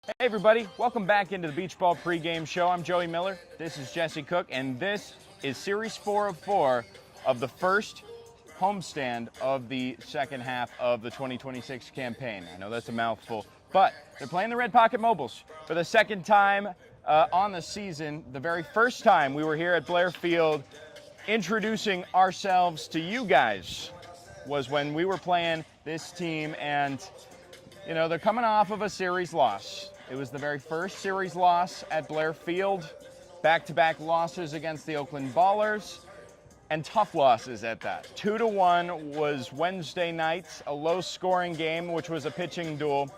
Hey everybody, welcome back into the Beach Ball pregame show. I'm Joey Miller, this is Jesse Cook, and this is Series 4 of 4 of the first homestand of the second half of the 2026 campaign. I know that's a mouthful, but they're playing the RedPocket Mobiles for the second time on the season. The very first time we were here at Blair Field introducing ourselves to you guys was when we were playing this team, and you know, they're coming off of a series loss. It was the very first series loss at Blair Field, back-to-back losses against the Oakland Ballers, and tough losses at that. 2-1 was Wednesday night, a low-scoring game, which was a pitching duel.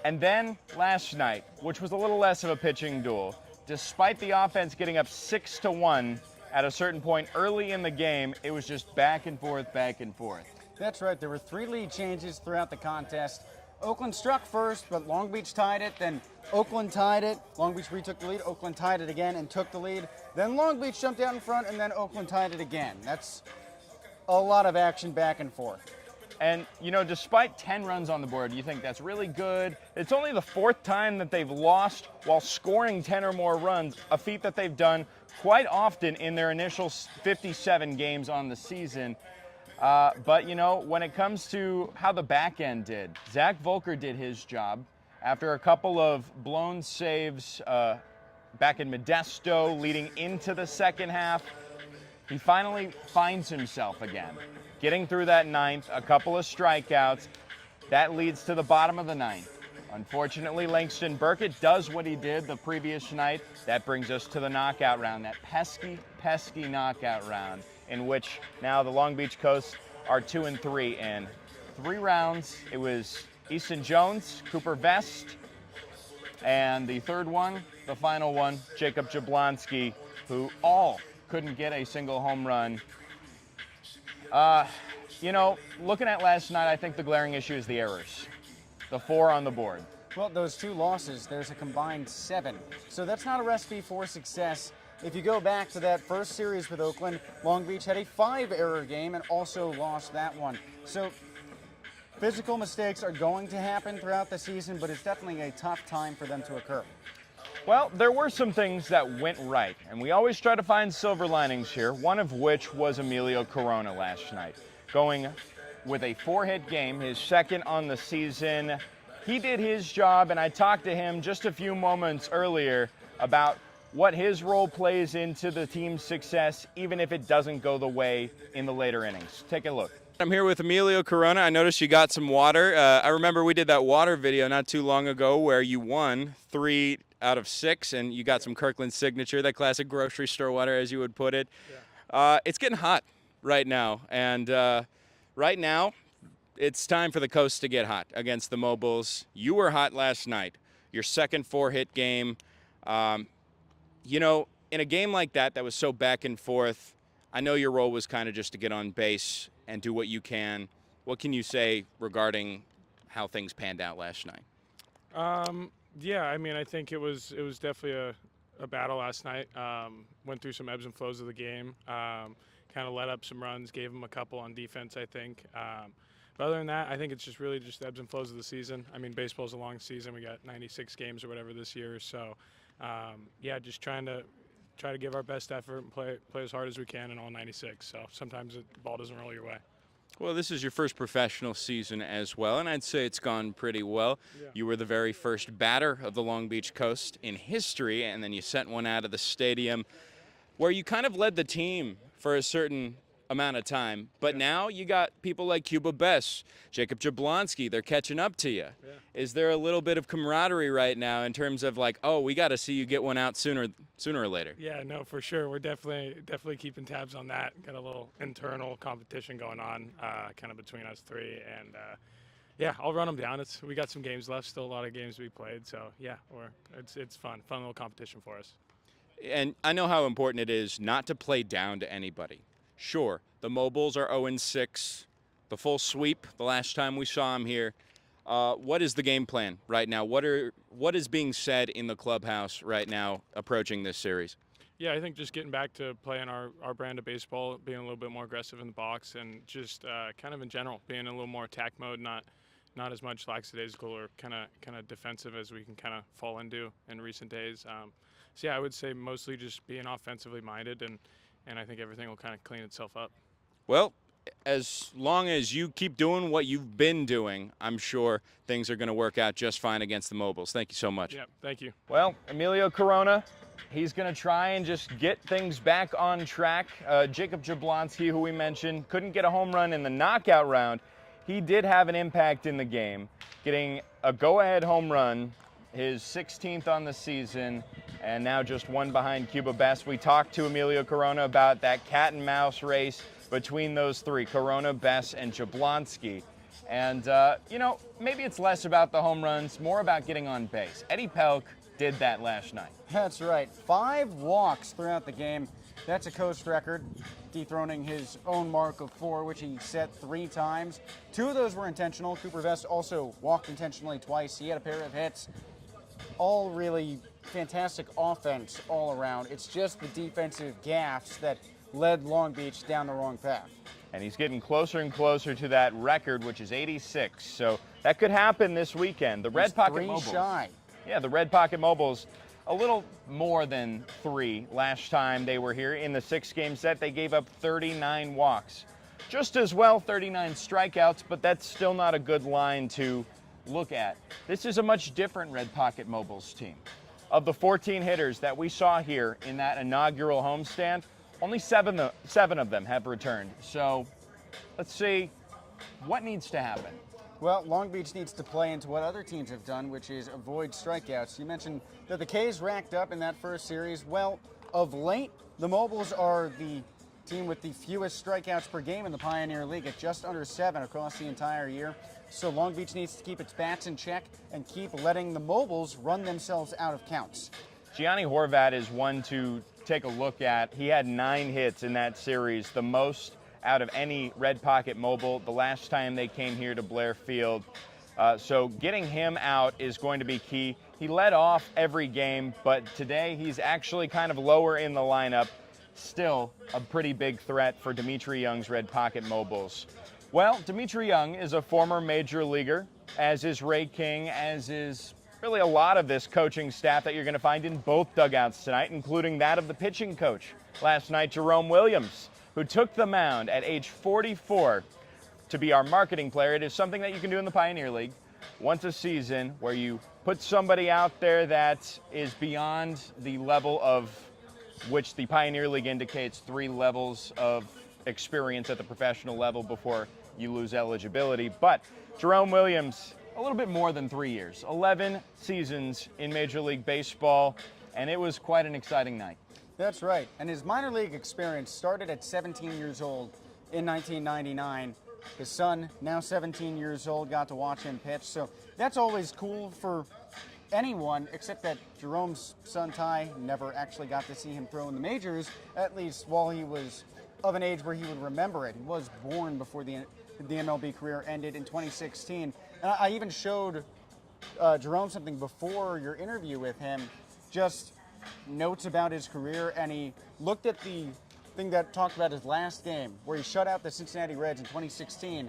And then last night, which was a little less of a pitching duel, despite the offense getting up 6-1 at a certain point early in the game, it was just back and forth, back and forth. That's right. There were 3 lead changes throughout the contest. Oakland struck first, but Long Beach tied it. Then Oakland tied it. Long Beach retook the lead. Oakland tied it again and took the lead. Then Long Beach jumped out in front, and then Oakland tied it again. That's a lot of action back and forth. And, you know, despite 10 runs on the board, you think that's really good. It's only the 4th time that they've lost while scoring 10 or more runs, a feat that they've done quite often in their initial 57 games on the season. But, you know, when it comes to how the back end did, Zach Volker did his job. After a couple of blown saves back in Modesto leading into the second half, he finally finds himself again. Getting through that 9th, a couple of strikeouts, that leads to the bottom of the 9th. Unfortunately, Langston Burkett does what he did the previous night. That brings us to the knockout round, that pesky, pesky knockout round, in which now the Long Beach Coast are 2-3 in 3 rounds. It was Easton Jones, Cooper Vest, and the third one, the final one, Jacob Jablonski, who all couldn't get a single home run. You know, looking at last night, I think the glaring issue is the errors. The 4 on the board. Well, those 2 losses, there's a combined 7. So that's not a recipe for success. If you go back to that first series with Oakland, Long Beach had a 5-error game and also lost that one. So physical mistakes are going to happen throughout the season, but it's definitely a tough time for them to occur. Well, there were some things that went right, and we always try to find silver linings here, one of which was Emilio Corona last night, going with a 4-hit game, his second on the season. He did his job, and I talked to him just a few moments earlier about what his role plays into the team's success, even if it doesn't go the way in the later innings. Take a look. I'm here with Emilio Corona. I noticed you got some water. I remember we did that water video not too long ago where you won 3 out of 6, and you got some Kirkland Signature, that classic grocery store water, as you would put it. Yeah. It's getting hot right now, and right now it's time for the Coast to get hot against the Mobiles. You were hot last night, your second 4-hit game. You know, in a game like that was so back and forth, I know your role was kind of just to get on base and do what you can. What can you say regarding how things panned out last night? Yeah, I mean, I think it was definitely a battle last night. Went through some ebbs and flows of the game. Kind of let up some runs, gave them a couple on defense, I think. But other than that, I think it's just really just ebbs and flows of the season. I mean, baseball's a long season. We got 96 games or whatever this year. So, yeah, just try to give our best effort and play as hard as we can in all 96. So sometimes the ball doesn't roll your way. Well, this is your first professional season as well, and I'd say it's gone pretty well. Yeah. You were the very first batter of the Long Beach Coast in history, and then you sent one out of the stadium where you kind of led the team for a certain amount of time. But now you got people like Cuba Bess, Jacob Jablonski, they're catching up to you. Yeah. Is there a little bit of camaraderie right now in terms of like, oh, we got to see you get one out sooner or later? Yeah, no, for sure. We're definitely keeping tabs on that. Got a little internal competition going on kind of between us 3. And, yeah, I'll run them down. We got some games left, still a lot of games to be played. So, yeah, it's fun little competition for us. And I know how important it is not to play down to anybody. Sure, the Mobiles are 0-6, the full sweep the last time we saw them here. What is the game plan right now? What is being said in the clubhouse right now approaching this series? Yeah, I think just getting back to playing our brand of baseball, being a little bit more aggressive in the box, and just kind of in general, being in a little more attack mode, not not as much lackadaisical or kind of defensive as we can kind of fall into in recent days. So yeah, I would say mostly just being offensively minded, and I think everything will kind of clean itself up. Well, as long as you keep doing what you've been doing, I'm sure things are going to work out just fine against the Mobiles. Thank you so much. Yeah, thank you. Well, Emilio Corona, he's going to try and just get things back on track. Jacob Jablonski, who we mentioned, couldn't get a home run in the knockout round. He did have an impact in the game, getting a go-ahead home run, his 16th on the season, and now just one behind Cuba Best. We talked to Emilio Corona about that cat and mouse race between those three, Corona, Best, and Jablonski. And, maybe it's less about the home runs, more about getting on base. Eddie Pelk did that last night. That's right. 5 walks throughout the game. That's a coast record, dethroning his own mark of 4, which he set 3 times. 2 of those were intentional. Cooper Vest also walked intentionally twice. He had a pair of hits. All really fantastic offense all around. It's just the defensive gaffes that led Long Beach down the wrong path. And he's getting closer and closer to that record, which is 86. So that could happen this weekend. The RedPocket Mobiles. Shy. Yeah, the RedPocket Mobiles, a little more than 3 last time they were here. In the 6-game set, they gave up 39 walks. Just as well, 39 strikeouts, but that's still not a good line to look at. This is a much different RedPocket Mobiles team. Of the 14 hitters that we saw here in that inaugural homestand, only 7 of them have returned. So let's see what needs to happen. Well, Long Beach needs to play into what other teams have done, which is avoid strikeouts. You mentioned that the K's racked up in that first series. Well, of late, the Mobiles are the team with the fewest strikeouts per game in the Pioneer League at just under 7 across the entire year. So Long Beach needs to keep its bats in check and keep letting the Mobiles run themselves out of counts. Gianni Horvat is one to take a look at. He had 9 hits in that series, the most out of any RedPocket Mobile the last time they came here to Blair Field. So getting him out is going to be key. He led off every game, but today he's actually kind of lower in the lineup. Still a pretty big threat for Dimitri Young's RedPocket Mobiles. Well, Dimitri Young is a former major leaguer, as is Ray King, as is really a lot of this coaching staff that you're going to find in both dugouts tonight, including that of the pitching coach last night, Jerome Williams, who took the mound at age 44 to be our marketing player. It is something that you can do in the Pioneer League once a season, where you put somebody out there that is beyond the level of which the Pioneer League indicates 3 levels of experience at the professional level before you lose eligibility. But Jerome Williams, a little bit more than 3 years, 11 seasons in Major League Baseball, and it was quite an exciting night. That's right. And his minor league experience started at 17 years old in 1999. His son, now 17 years old, got to watch him pitch. So that's always cool for anyone, except that Jerome's son, Ty, never actually got to see him throw in the majors, at least while he was of an age where he would remember it. He was born before the MLB career ended in 2016. And I even showed Jerome something before your interview with him, just notes about his career, and he looked at the thing that talked about his last game, where he shut out the Cincinnati Reds in 2016,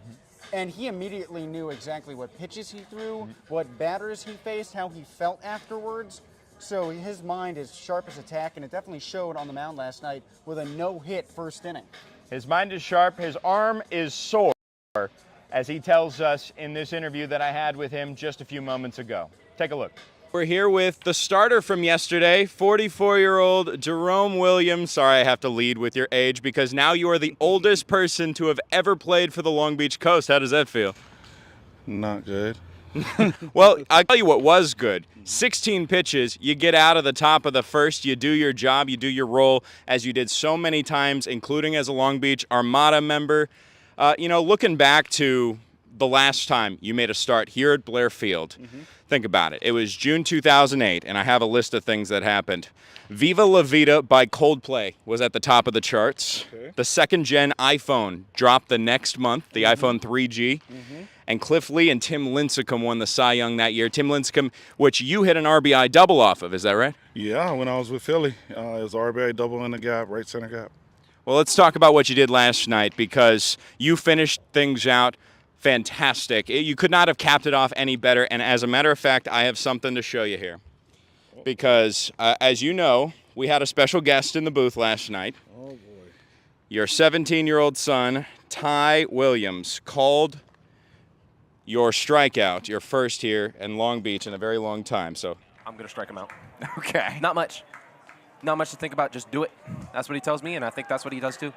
and he immediately knew exactly what pitches he threw, what batters he faced, how he felt afterwards. So his mind is sharp as a tack, and it definitely showed on the mound last night with a no-hit first inning. His mind is sharp, his arm is sore, as he tells us in this interview that I had with him just a few moments ago. Take a look. We're here with the starter from yesterday, 44-year-old Jerome Williams. Sorry, I have to lead with your age because now you are the oldest person to have ever played for the Long Beach Coast. How does that feel? Not good. Well, I'll tell you what was good. 16 pitches, you get out of the top of the first, you do your job, you do your role, as you did so many times, including as a Long Beach Armada member. Looking back to the last time you made a start here at Blair Field, think about it. It was June 2008, and I have a list of things that happened. Viva La Vida by Coldplay was at the top of the charts. Okay. The second-gen iPhone dropped the next month, the iPhone 3G. And Cliff Lee and Tim Lincecum won the Cy Young that year. Tim Lincecum, which you hit an RBI double off of, is that right? Yeah, when I was with Philly, it was RBI double in the gap, right center gap. Well, let's talk about what you did last night, because you finished things out fantastic. You could not have capped it off any better. And as a matter of fact, I have something to show you here. Because, as you know, we had a special guest in the booth last night. Oh, boy. Your 17-year-old son, Ty Williams, called your strikeout, your first here in Long Beach in a very long time. So I'm going to strike him out. Okay. Not much. Not much to think about. Just do it. That's what he tells me, and I think that's what he does too.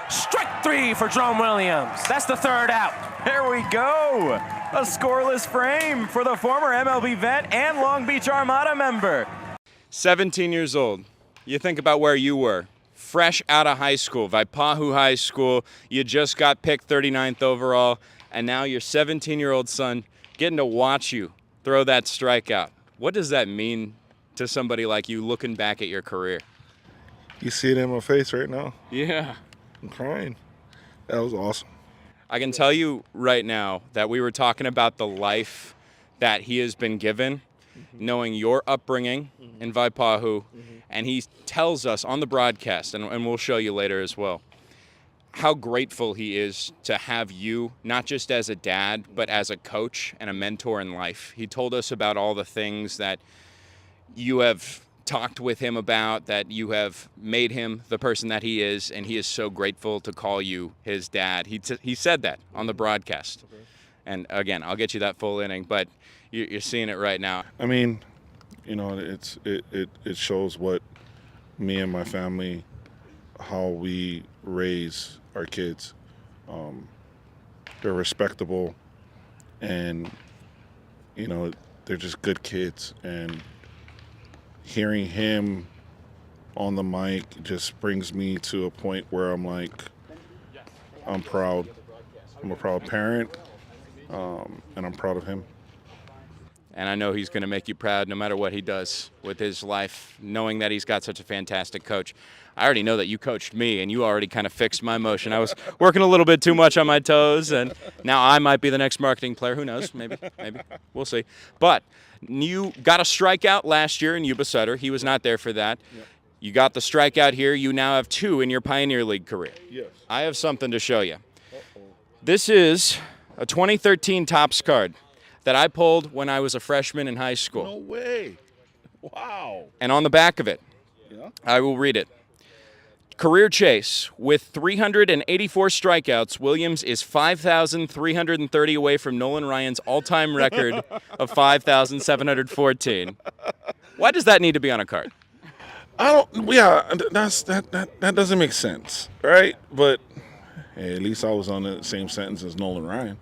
Strike 3 for Jerome Williams. That's the third out. There we go. A scoreless frame for the former MLB vet and Long Beach Armada member. 17 years old. You think about where you were. Fresh out of high school, Waipahu High School. You just got picked 39th overall, and now your 17-year-old son getting to watch you throw that strikeout. What does that mean to somebody like you looking back at your career? You see it in my face right now? Yeah. I'm crying. That was awesome. I can tell you right now that we were talking about the life that he has been given, knowing your upbringing in Waipahu, and he tells us on the broadcast, and we'll show you later as well, how grateful he is to have you, not just as a dad, but as a coach and a mentor in life. He told us about all the things that you have talked with him about, that you have made him the person that he is, and he is so grateful to call you his dad. He said that on the broadcast. Okay. And again, I'll get you that full inning, but you're seeing it right now. I mean, you know, it shows what me and my family, how we raise our kids. They're respectable, and you know, they're just good kids. And hearing him on the mic just brings me to a point where I'm like, I'm proud. I'm a proud parent, and I'm proud of him. And I know he's going to make you proud no matter what he does with his life, knowing that he's got such a fantastic coach. I already know that you coached me, and you already kind of fixed my motion. I was working a little bit too much on my toes, and now I might be the next marketing player. Who knows? Maybe. We'll see. But you got a strikeout last year in Yuba Sutter. He was not there for that. Yep. You got the strikeout here. You now have 2 in your Pioneer League career. Yes. I have something to show you. This is a 2013 Topps card that I pulled when I was a freshman in high school. No way. Wow. And on the back of it, Yeah. I will read it. Career chase. With 384 strikeouts, Williams is 5,330 away from Nolan Ryan's all-time record of 5,714. Why does that need to be on a card? That doesn't make sense, right? But hey, at least I was on the same sentence as Nolan Ryan.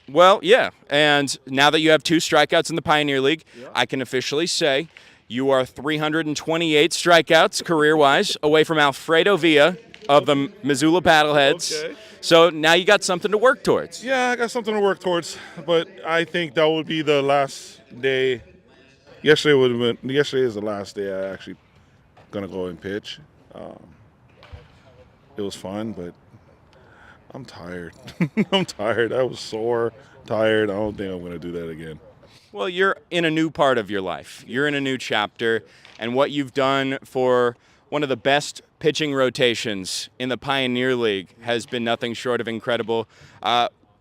Well, yeah, and now that you have 2 strikeouts in the Pioneer League, I can officially say you are 328 strikeouts career-wise away from Alfredo Villa of the Missoula Paddleheads. Okay. So now you got something to work towards. Yeah, I got something to work towards, but I think that would be the last day. Yesterday is the last day I actually gonna go and pitch. It was fun, but I'm tired. I'm tired. I was sore, tired. I don't think I'm gonna do that again. Well, you're in a new part of your life. You're in a new chapter, and what you've done for one of the best pitching rotations in the Pioneer League has been nothing short of incredible.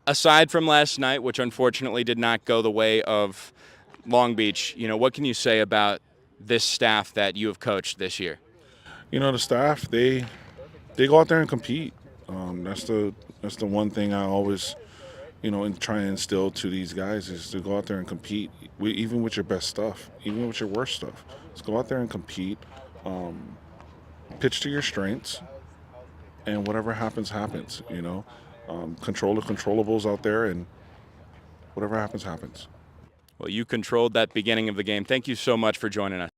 Aside from last night, which unfortunately did not go the way of Long Beach, you know, what can you say about this staff that you have coached this year? You know, the staff, they go out there and compete. That's the one thing I always, you know, and try and instill to these guys is to go out there and compete, even with your best stuff, even with your worst stuff. Just go out there and compete, pitch to your strengths, and whatever happens, happens, you know. Control the controllables out there, and whatever happens, happens. Well, you controlled that beginning of the game. Thank you so much for joining us.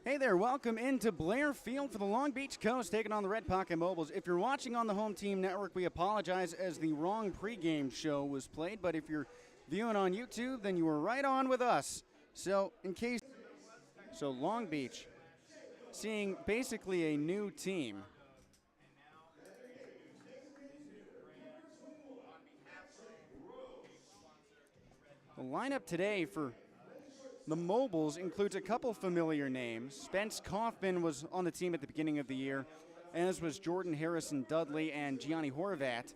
Hey there, welcome into Blair Field for the Long Beach Coast taking on the RedPocket Mobiles. If you're watching on the Home Team Network, we apologize as the wrong pregame show was played, but if you're viewing on YouTube, then you were right on with us. So Long Beach seeing basically a new team. The lineup today for the Mobiles includes a couple familiar names. Spence Kaufman was on the team at the beginning of the year, as was Jordan Harrison Dudley and Gianni Horvat.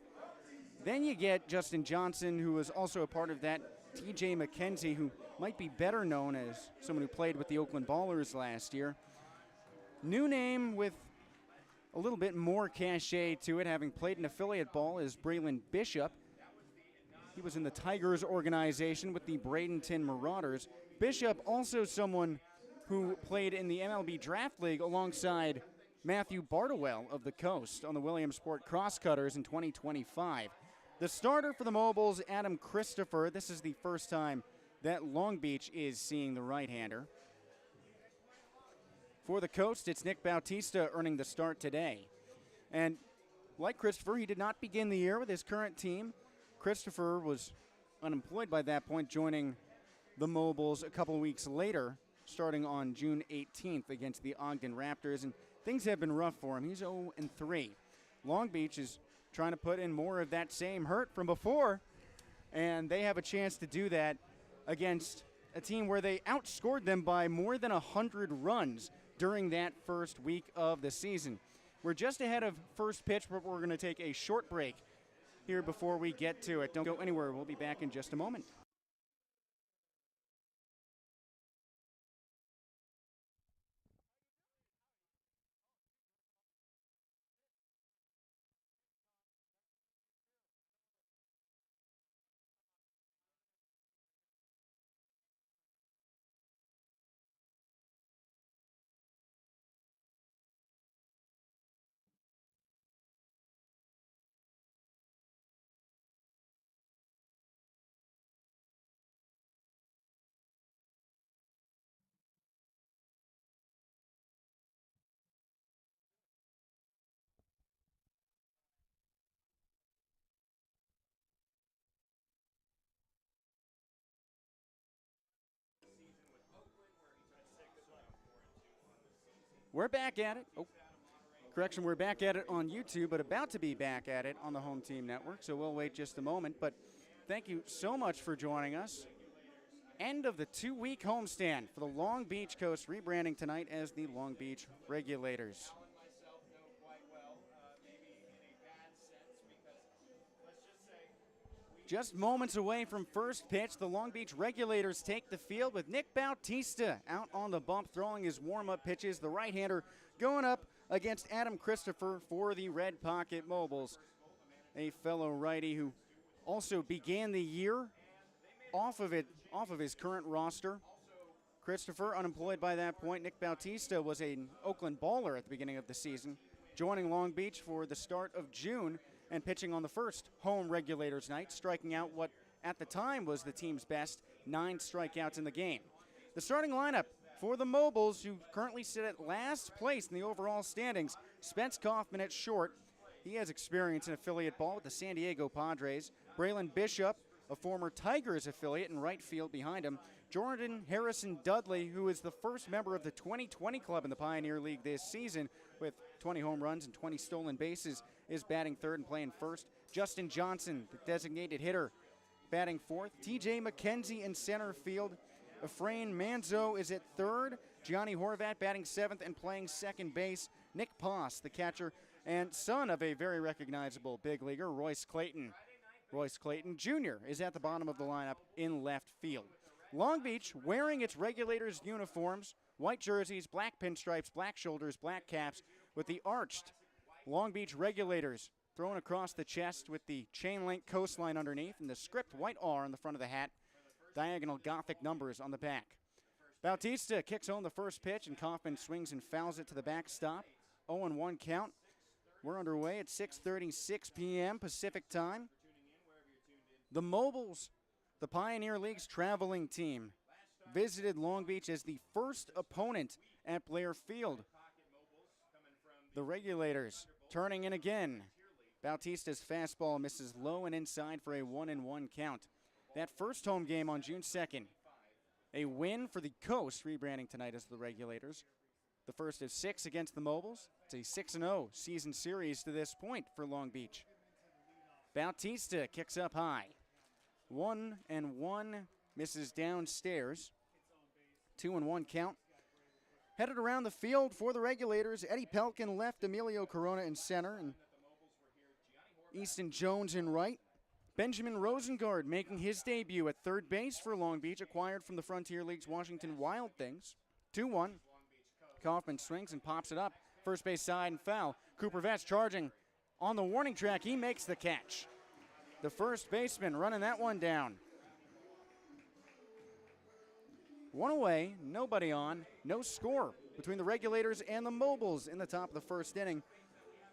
Then you get Justin Johnson, who was also a part of that. TJ McKenzie, who might be better known as someone who played with the Oakland Ballers last year. New name with a little bit more cachet to it, having played in affiliate ball, is Braylon Bishop. He was in the Tigers organization with the Bradenton Marauders. Bishop, also someone who played in the MLB Draft League alongside Matthew Bartowell of the Coast on the Williamsport Crosscutters in 2025. The starter for the Mobiles, Adam Christopher. This is the first time that Long Beach is seeing the right-hander. For the Coast, it's Nick Bautista earning the start today. And like Christopher, he did not begin the year with his current team. Christopher was unemployed by that point, joining the Mobiles a couple of weeks later, starting on June 18th against the Ogden Raptors, and things have been rough for him. He's 0-3. Long Beach is trying to put in more of that same hurt from before, and they have a chance to do that against a team where they outscored them by more than 100 runs during that first week of the season. We're just ahead of first pitch, but we're going to take a short break here before we get to it. Don't go anywhere. We'll be back in just a moment. We're back at it. Correction, we're back at it on YouTube, but about to be back at it on the Home Team Network, so we'll wait just a moment. But thank you so much for joining us. End of the 2-week homestand for the Long Beach Coast, rebranding tonight as the Long Beach Regulators. Just moments away from first pitch, the Long Beach Regulators take the field with Nick Bautista out on the bump, throwing his warm-up pitches. The right-hander going up against Adam Christopher for the RedPocket Mobiles, a fellow righty who also began the year off of his current roster. Christopher unemployed by that point. Nick Bautista was an Oakland Baller at the beginning of the season, joining Long Beach for the start of June and pitching on the first home Regulators night, striking out what at the time was the team's best, 9 strikeouts in the game. The starting lineup for the Mobiles, who currently sit at last place in the overall standings, Spence Kaufman at short. He has experience in affiliate ball with the San Diego Padres. Braylon Bishop, a former Tigers affiliate, in right field behind him. Jordan Harrison Dudley, who is the first member of the 2020 club in the Pioneer League this season with 20 home runs and 20 stolen bases, is batting third and playing first. Justin Johnson, the designated hitter, batting fourth. TJ McKenzie in center field. Efrain Manzo is at third. Gianni Horvat batting seventh and playing second base. Nick Poss, the catcher, and son of a very recognizable big leaguer, Royce Clayton. Royce Clayton Jr. is at the bottom of the lineup in left field. Long Beach wearing its Regulators uniforms, white jerseys, black pinstripes, black shoulders, black caps, with the arched Long Beach Regulators thrown across the chest with the chain link coastline underneath and the script white R on the front of the hat, diagonal Gothic numbers on the back. Bautista kicks home the first pitch, and Kaufman swings and fouls it to the backstop. 0-1 count. We're underway at 6:36 p.m. Pacific time. The Mobiles, the Pioneer League's traveling team, visited Long Beach as the first opponent at Blair Field. The Regulators turning in again. Bautista's fastball misses low and inside for a 1-1 count. That first home game on June 2nd. A win for the Coast, rebranding tonight as the Regulators. The first of 6 against the Mobiles. It's a 6-0 season series to this point for Long Beach. Bautista kicks up high. 1-1, misses downstairs. 2-1 count. Headed around the field for the Regulators. Eddie Pelkin left, Emilio Corona in center, and Easton Jones in right. Benjamin Rosengard making his debut at third base for Long Beach, acquired from the Frontier League's Washington Wild Things. 2-1. Kaufman swings and pops it up. First base side and foul. Cooper Vetch charging on the warning track. He makes the catch. The first baseman running that one down. One away, nobody on, no score between the Regulators and the Mobiles in the top of the first inning.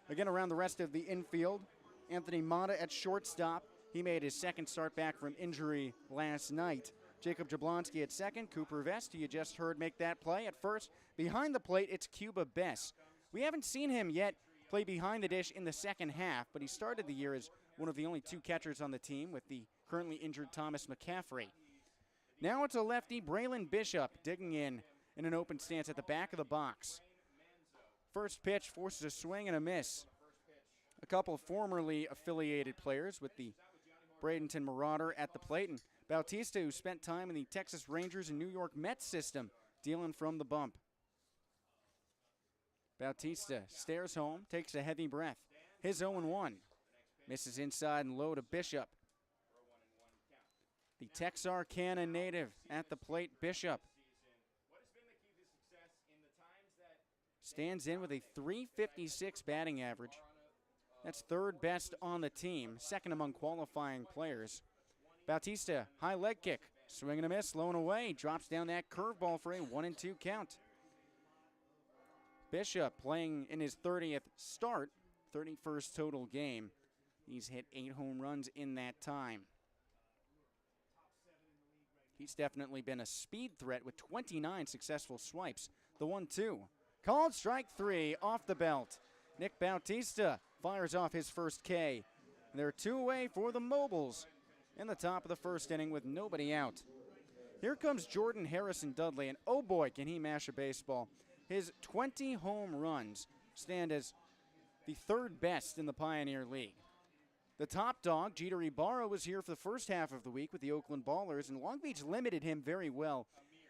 Again, around the rest of the infield, Anthony Mata at shortstop. He made his second start back from injury last night. Jacob Jablonski at second. Cooper Vest, who you just heard make that play at first. Behind the plate, it's Cuba Bess. We haven't seen him yet play behind the dish in the second half, but he started the year as one of the only 2 catchers on the team with the currently injured Thomas McCaffrey. Now it's a lefty, Braylon Bishop, digging in an open stance at the back of the box. First pitch forces a swing and a miss. A couple of formerly affiliated players with the Bradenton Marauder at the plate, and Bautista, who spent time in the Texas Rangers and New York Mets system, dealing from the bump. Bautista stares home, takes a heavy breath. His 0-1. Misses inside and low to Bishop. The Texarkana native at the plate, Bishop. Stands in with a .356 batting average. That's third best on the team, second among qualifying players. Bautista, high leg kick, swing and a miss, low and away, drops down that curveball for a 1-2 count. Bishop playing in his 30th start, 31st total game. He's hit 8 home runs in that time. He's definitely been a speed threat with 29 successful swipes. The 1-2. Called strike 3 off the belt. Nick Bautista fires off his first K. They're 2 away for the Mobiles in the top of the first inning with nobody out. Here comes Jordan Harrison Dudley, and oh boy, can he mash a baseball. His 20 home runs stand as the third best in the Pioneer League. The top dog, Jeter Ibarra, was here for the first half of the week with the Oakland Ballers, and Long Beach limited him very well.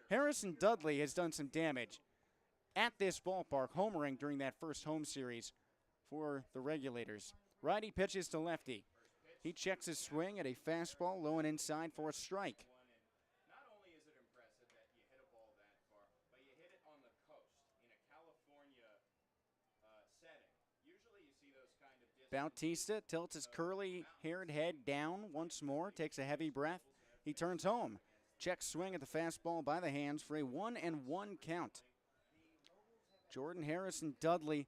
Harrison Dudley has done some damage at this ballpark, homering during that first home series for the Regulators. Righty pitches to lefty. He checks his swing at a fastball, low and inside for a strike. Not only is it impressive that you hit a ball that far, but you hit it on the coast in a California setting. Usually you see those kind of Bautista tilts his curly-haired head down once more, takes a heavy breath. He turns home. Checks swing at the fastball by the hands for a 1-1 count. Jordan Harrison Dudley,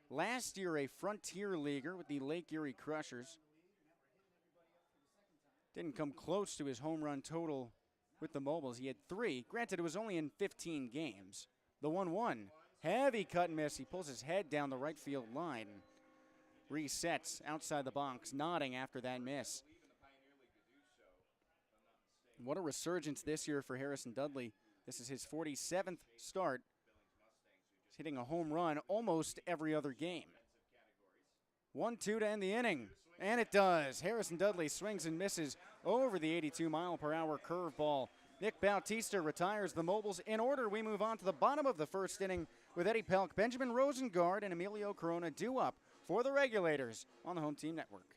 last year a Frontier Leaguer with the Lake Erie Crushers. Didn't come close to his home run total with the Mobiles. He had 3. Granted, it was only in 15 games. The 1-1. Heavy cut and miss. He pulls his head down the right field line. Resets outside the box, nodding after that miss. What a resurgence this year for Harrison Dudley. This is his 47th start. He's hitting a home run almost every other game. 1-2 to end the inning. And it does. Harrison Dudley swings and misses over the 82-mile-per-hour curveball. Nick Bautista retires the Mobiles. In order, we move on to the bottom of the first inning with Eddie Pelk, Benjamin Rosengard, and Emilio Corona due up for the Regulators on the Home Team Network.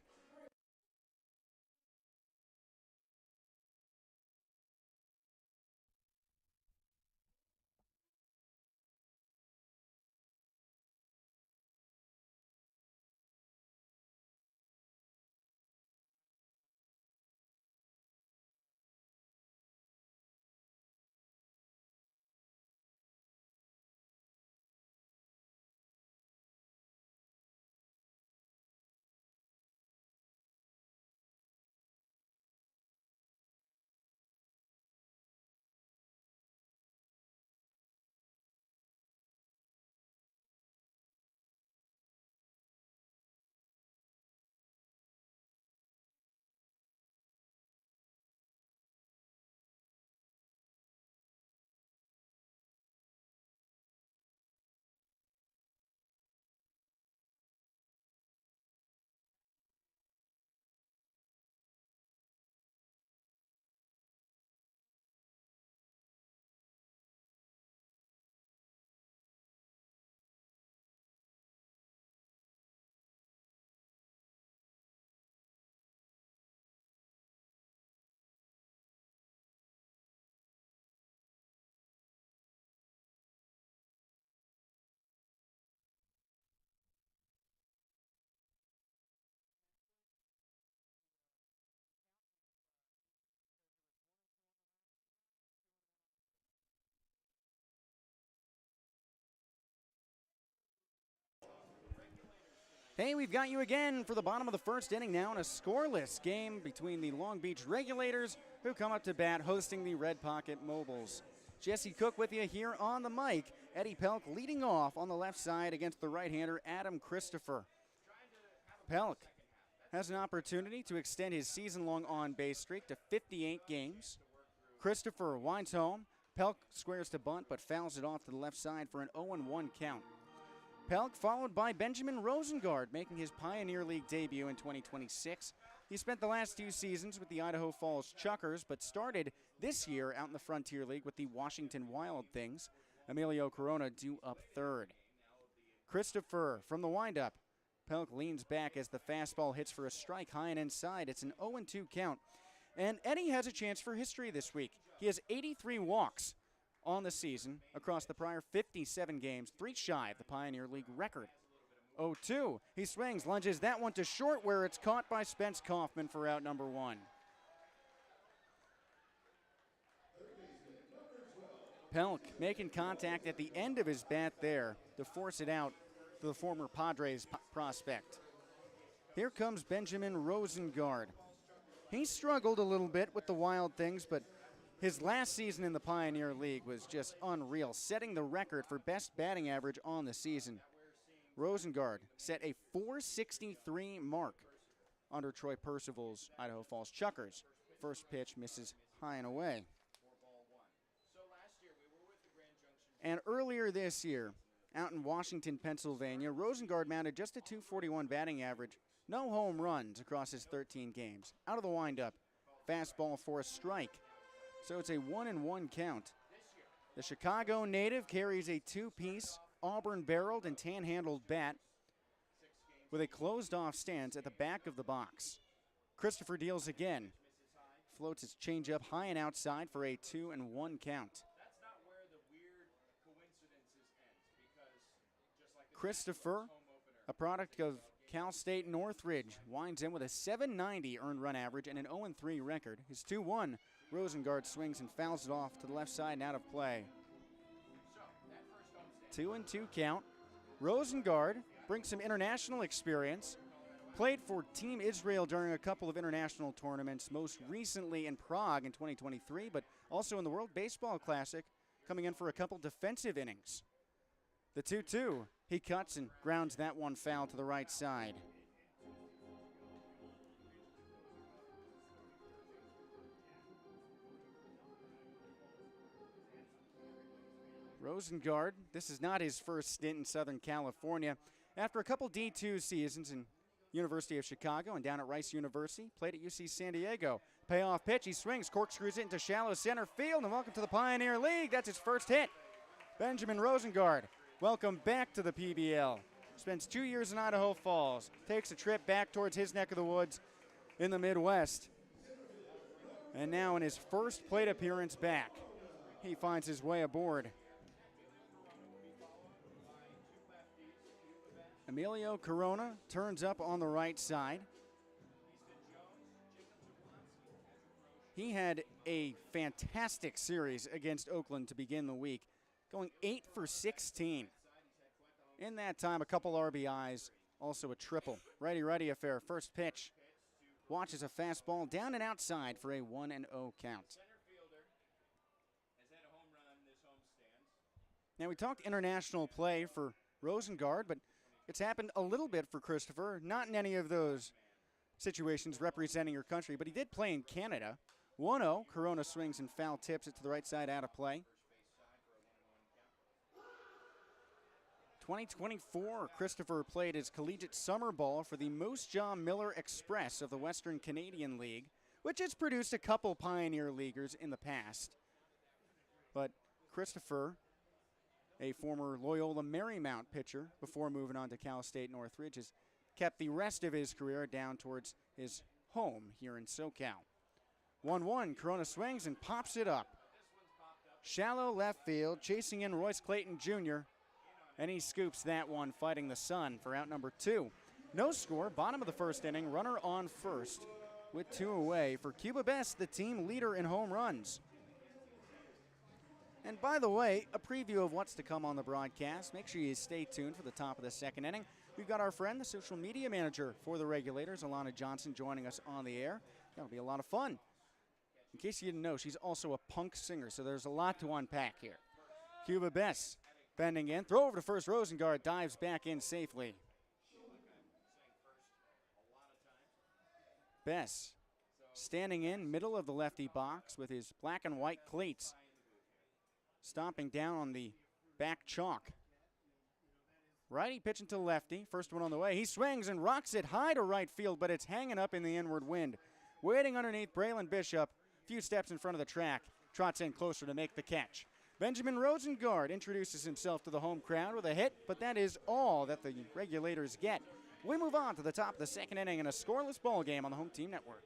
Hey, we've got you again for the bottom of the first inning now in a scoreless game between the Long Beach Regulators, who come up to bat hosting the RedPocket Mobiles. Jesse Cook with you here on the mic. Eddie Pelk leading off on the left side against the right-hander Adam Christopher. Pelk has an opportunity to extend his season-long on-base streak to 58 games. Christopher winds home. Pelk squares to bunt but fouls it off to the left side for an 0-1 count. Pelk followed by Benjamin Rosengard, making his Pioneer League debut in 2026. He spent the last 2 seasons with the Idaho Falls Chuckers, but started this year out in the Frontier League with the Washington Wild Things. Emilio Corona due up third. Christopher from the windup. Pelk leans back as the fastball hits for a strike high and inside. It's an 0-2 count. And Eddie has a chance for history this week. He has 83 walks on the season across the prior 57 games, 3 shy of the Pioneer League record. 0-2. He swings, lunges that one to short where it's caught by Spence Kaufman for out number 1. Pelk making contact at the end of his bat there to force it out to the former Padres prospect. Here comes Benjamin Rosengard. He struggled a little bit with the Wild Things, but his last season in the Pioneer League was just unreal, setting the record for best batting average on the season. Rosengard set a .463 mark under Troy Percival's Idaho Falls Chuckers. First pitch misses high and away. And earlier this year, out in Washington, Pennsylvania, Rosengard mounted just a .241 batting average, no home runs across his 13 games. Out of the windup, fastball for a strike. So it's a 1-1 count. The Chicago native carries a 2-piece auburn-barreled and tan-handled bat with a closed-off stance at the back of the box. Christopher deals again. Floats his changeup high and outside for a 2-1 count. Christopher, a product of Cal State Northridge, winds in with a .790 earned run average and an 0-3 record. His 2-1, Rosengard swings and fouls it off to the left side and out of play. 2-2 count. Rosengard brings some international experience. Played for Team Israel during a couple of international tournaments, most recently in Prague in 2023, but also in the World Baseball Classic, coming in for a couple defensive innings. The 2-2, he cuts and grounds that one foul to the right side. Rosengard, this is not his first stint in Southern California. After a couple D2 seasons in University of Chicago and down at Rice University, played at UC San Diego. Payoff pitch, he swings, corkscrews it into shallow center field, and welcome to the Pioneer League. That's his first hit. Benjamin Rosengard, welcome back to the PBL. Spends 2 years in Idaho Falls, takes a trip back towards his neck of the woods in the Midwest. And now in his first plate appearance back, he finds his way aboard. Emilio Corona turns up on the right side. He had a fantastic series against Oakland to begin the week, going 8 for 16. In that time, a couple RBIs, also a triple. Righty-righty affair, first pitch. Watches a fastball down and outside for a 1-0 count. Now, we talked international play for Rosengard, but it's happened a little bit for Christopher, not in any of those situations representing your country, but he did play in Canada. 1-0, Corona swings and foul tips it to the right side, out of play. 2024, Christopher played his collegiate summer ball for the Moose Jaw Miller Express of the Western Canadian League, which has produced a couple Pioneer Leaguers in the past. But Christopher, a former Loyola Marymount pitcher before moving on to Cal State Northridge, has kept the rest of his career down towards his home here in SoCal. 1-1, Corona swings and pops it up. Shallow left field, chasing in Royce Clayton Jr., and he scoops that one, fighting the sun for out number 2. No score, bottom of the first inning, runner on first with 2 away for Cuba Best, the team leader in home runs. And by the way, a preview of what's to come on the broadcast. Make sure you stay tuned for the top of the second inning. we've got our friend, the social media manager for the Regulators, Alana Johnson, joining us on the air. That'll be a lot of fun. In case you didn't know, she's also a punk singer, so there's a lot to unpack here. Cuba Bess bending in. Throw over to first. Rosengard dives back in safely. Bess standing in middle of the lefty box with his black and white cleats. Stomping down on the back chalk. Righty pitching to lefty. First one on the way. He swings and rocks it high to right field, but it's hanging up in the inward wind. Waiting underneath, Braylon Bishop, a few steps in front of the track, trots in closer to make the catch. Benjamin Rosengard introduces himself to the home crowd with a hit, but that is all that the Regulators get. We move on to the top of the second inning in a scoreless ball game on the Home Team Network.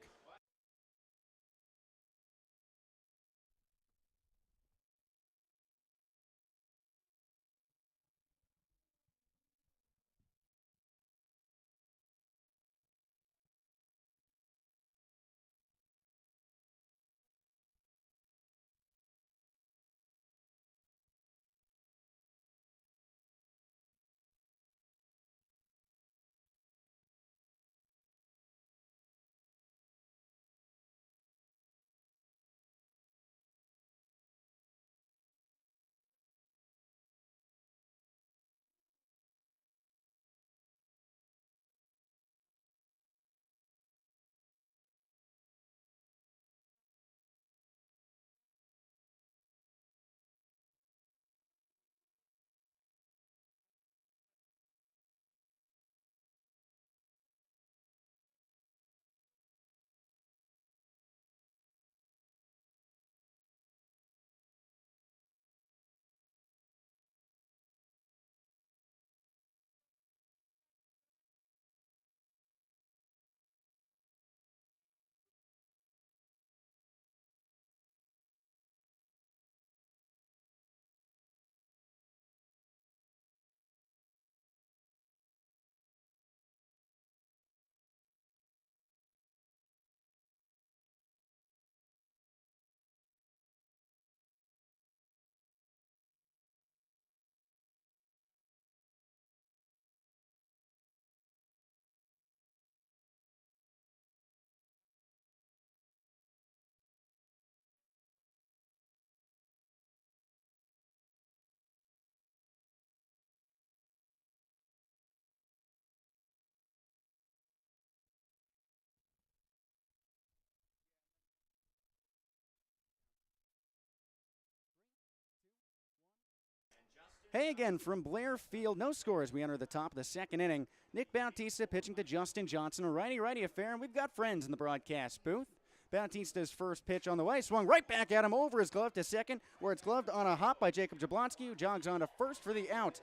Hey again from Blair Field. No score as we enter the top of the second inning. Nick Bautista pitching to Justin Johnson. A righty-righty affair, and we've got friends in the broadcast booth. Bautista's first pitch on the way. Swung right back at him over his glove to second, where it's gloved on a hop by Jacob Jablonski, who jogs on to first for the out.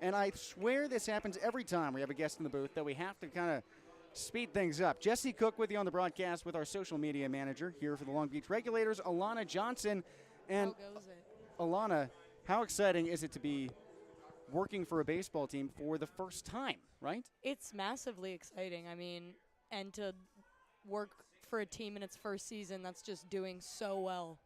And I swear this happens every time we have a guest in the booth, that we have to kind of speed things up. Jesse Cook with you on the broadcast with our social media manager here for the Long Beach Regulators, Alana Johnson. And how goes it? Alana, how exciting is it to be working for a baseball team for the first time, right? It's massively exciting. I mean, and to work for a team in its first season that's just doing so well.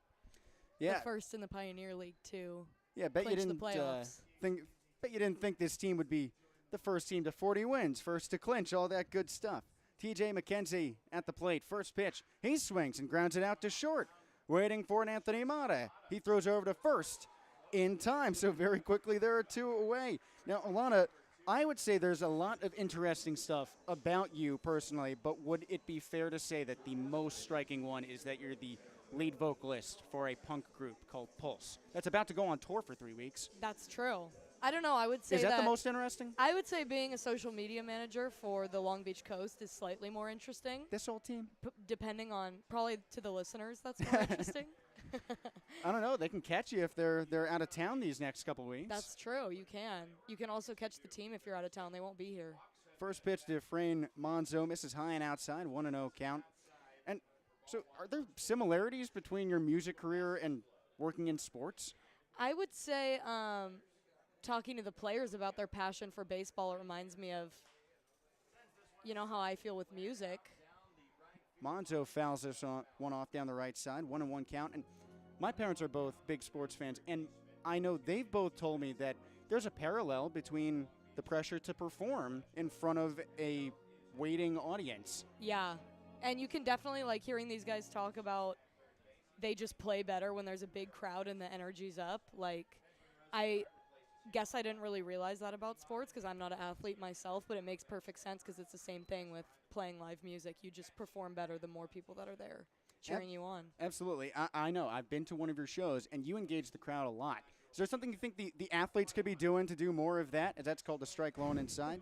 Yeah. The first in the Pioneer League too. Yeah, bet you clinch the didn't playoffs. bet you didn't think this team would be the first team to 40 wins, first to clinch, all that good stuff. TJ McKenzie at the plate, first pitch. He swings and grounds it out to short. Waiting for an Anthony Mata. He throws over to first in time, so very quickly there are two away. Now, Alana, I would say there's a lot of interesting stuff about you personally, but would it be fair to say that the most striking one is that you're the lead vocalist for a punk group called Pulse that's about to go on tour for 3 weeks? That's true. I don't know. I would say Is that the most interesting? I would say being a social media manager for the Long Beach Coast is slightly more interesting. This whole team? Depending on, probably to the listeners, that's more interesting. I don't know. They can catch you if they're out of town these next couple weeks. That's true. You can. You can also catch the team if you're out of town. They won't be here. First pitch to Efrain Monzo, misses high and outside, 1-0 count. And so are there similarities between your music career and working in sports? I would say talking to the players about their passion for baseball, it reminds me of, how I feel with music. Monzo fouls this one off down the right side, 1-1 count. And my parents are both big sports fans, and I know they've both told me that there's a parallel between the pressure to perform in front of a waiting audience. Yeah. And you can definitely, like, hearing these guys talk about they just play better when there's a big crowd and the energy's up. Like, I guess I didn't really realize that about sports because I'm not an athlete myself, but it makes perfect sense because it's the same thing with playing live music. You just perform better the more people that are there cheering you on. Absolutely. I know. I've been to one of your shows, and you engage the crowd a lot. Is there something you think the athletes could be doing to do more of that? That's called the strike loan inside?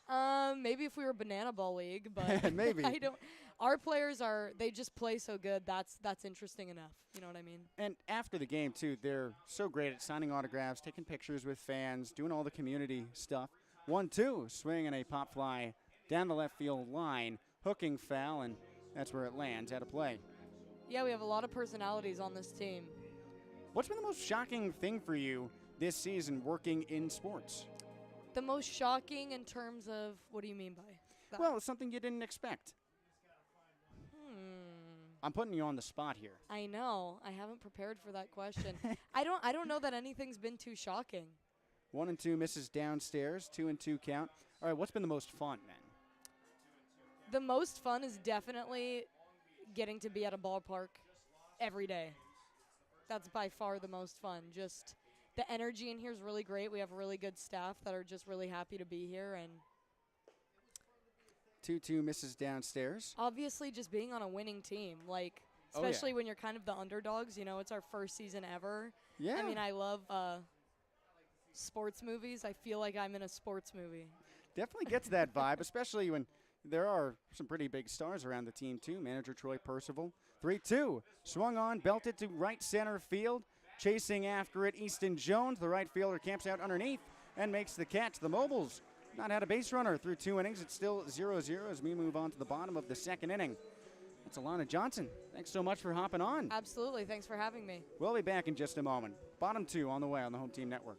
Maybe if we were Banana Ball League, but Maybe. I don't. Our players they just play so good. That's interesting enough. You know what I mean? And after the game, too, they're so great at signing autographs, taking pictures with fans, doing all the community stuff. 1-2, swing and a pop fly down the left field line, hooking foul, and that's where it lands out of play. Yeah, we have a lot of personalities on this team. What's been the most shocking thing for you this season working in sports? The most shocking in terms of, what do you mean by that? Well, something you didn't expect. I'm putting you on the spot here. I know. I haven't prepared for that question. I don't know that anything's been too shocking. 1-2 misses downstairs, 2-2 count. All right, what's been the most fun, then? The most fun is definitely getting to be at a ballpark every day. That's by far the most fun. Just the energy in here is really great. We have really good staff that are just really happy to be here. And 2-2 misses downstairs. obviously just being on a winning team, like, especially when you're kind of the underdogs. You know, it's our first season ever. Yeah. I mean, I love sports movies. I feel like I'm in a sports movie. Definitely gets that vibe, especially when there are some pretty big stars around the team, too. Manager Troy Percival. 3-2. Swung on, belted to right center field. Chasing after it, Easton Jones. The right fielder camps out underneath and makes the catch. The Mobiles not had a base runner through 2 innings. It's still 0-0 as we move on to the bottom of the second inning. That's Alana Johnson. Thanks so much for hopping on. Absolutely. Thanks for having me. We'll be back in just a moment. Bottom 2 on the way on the Home Team Network.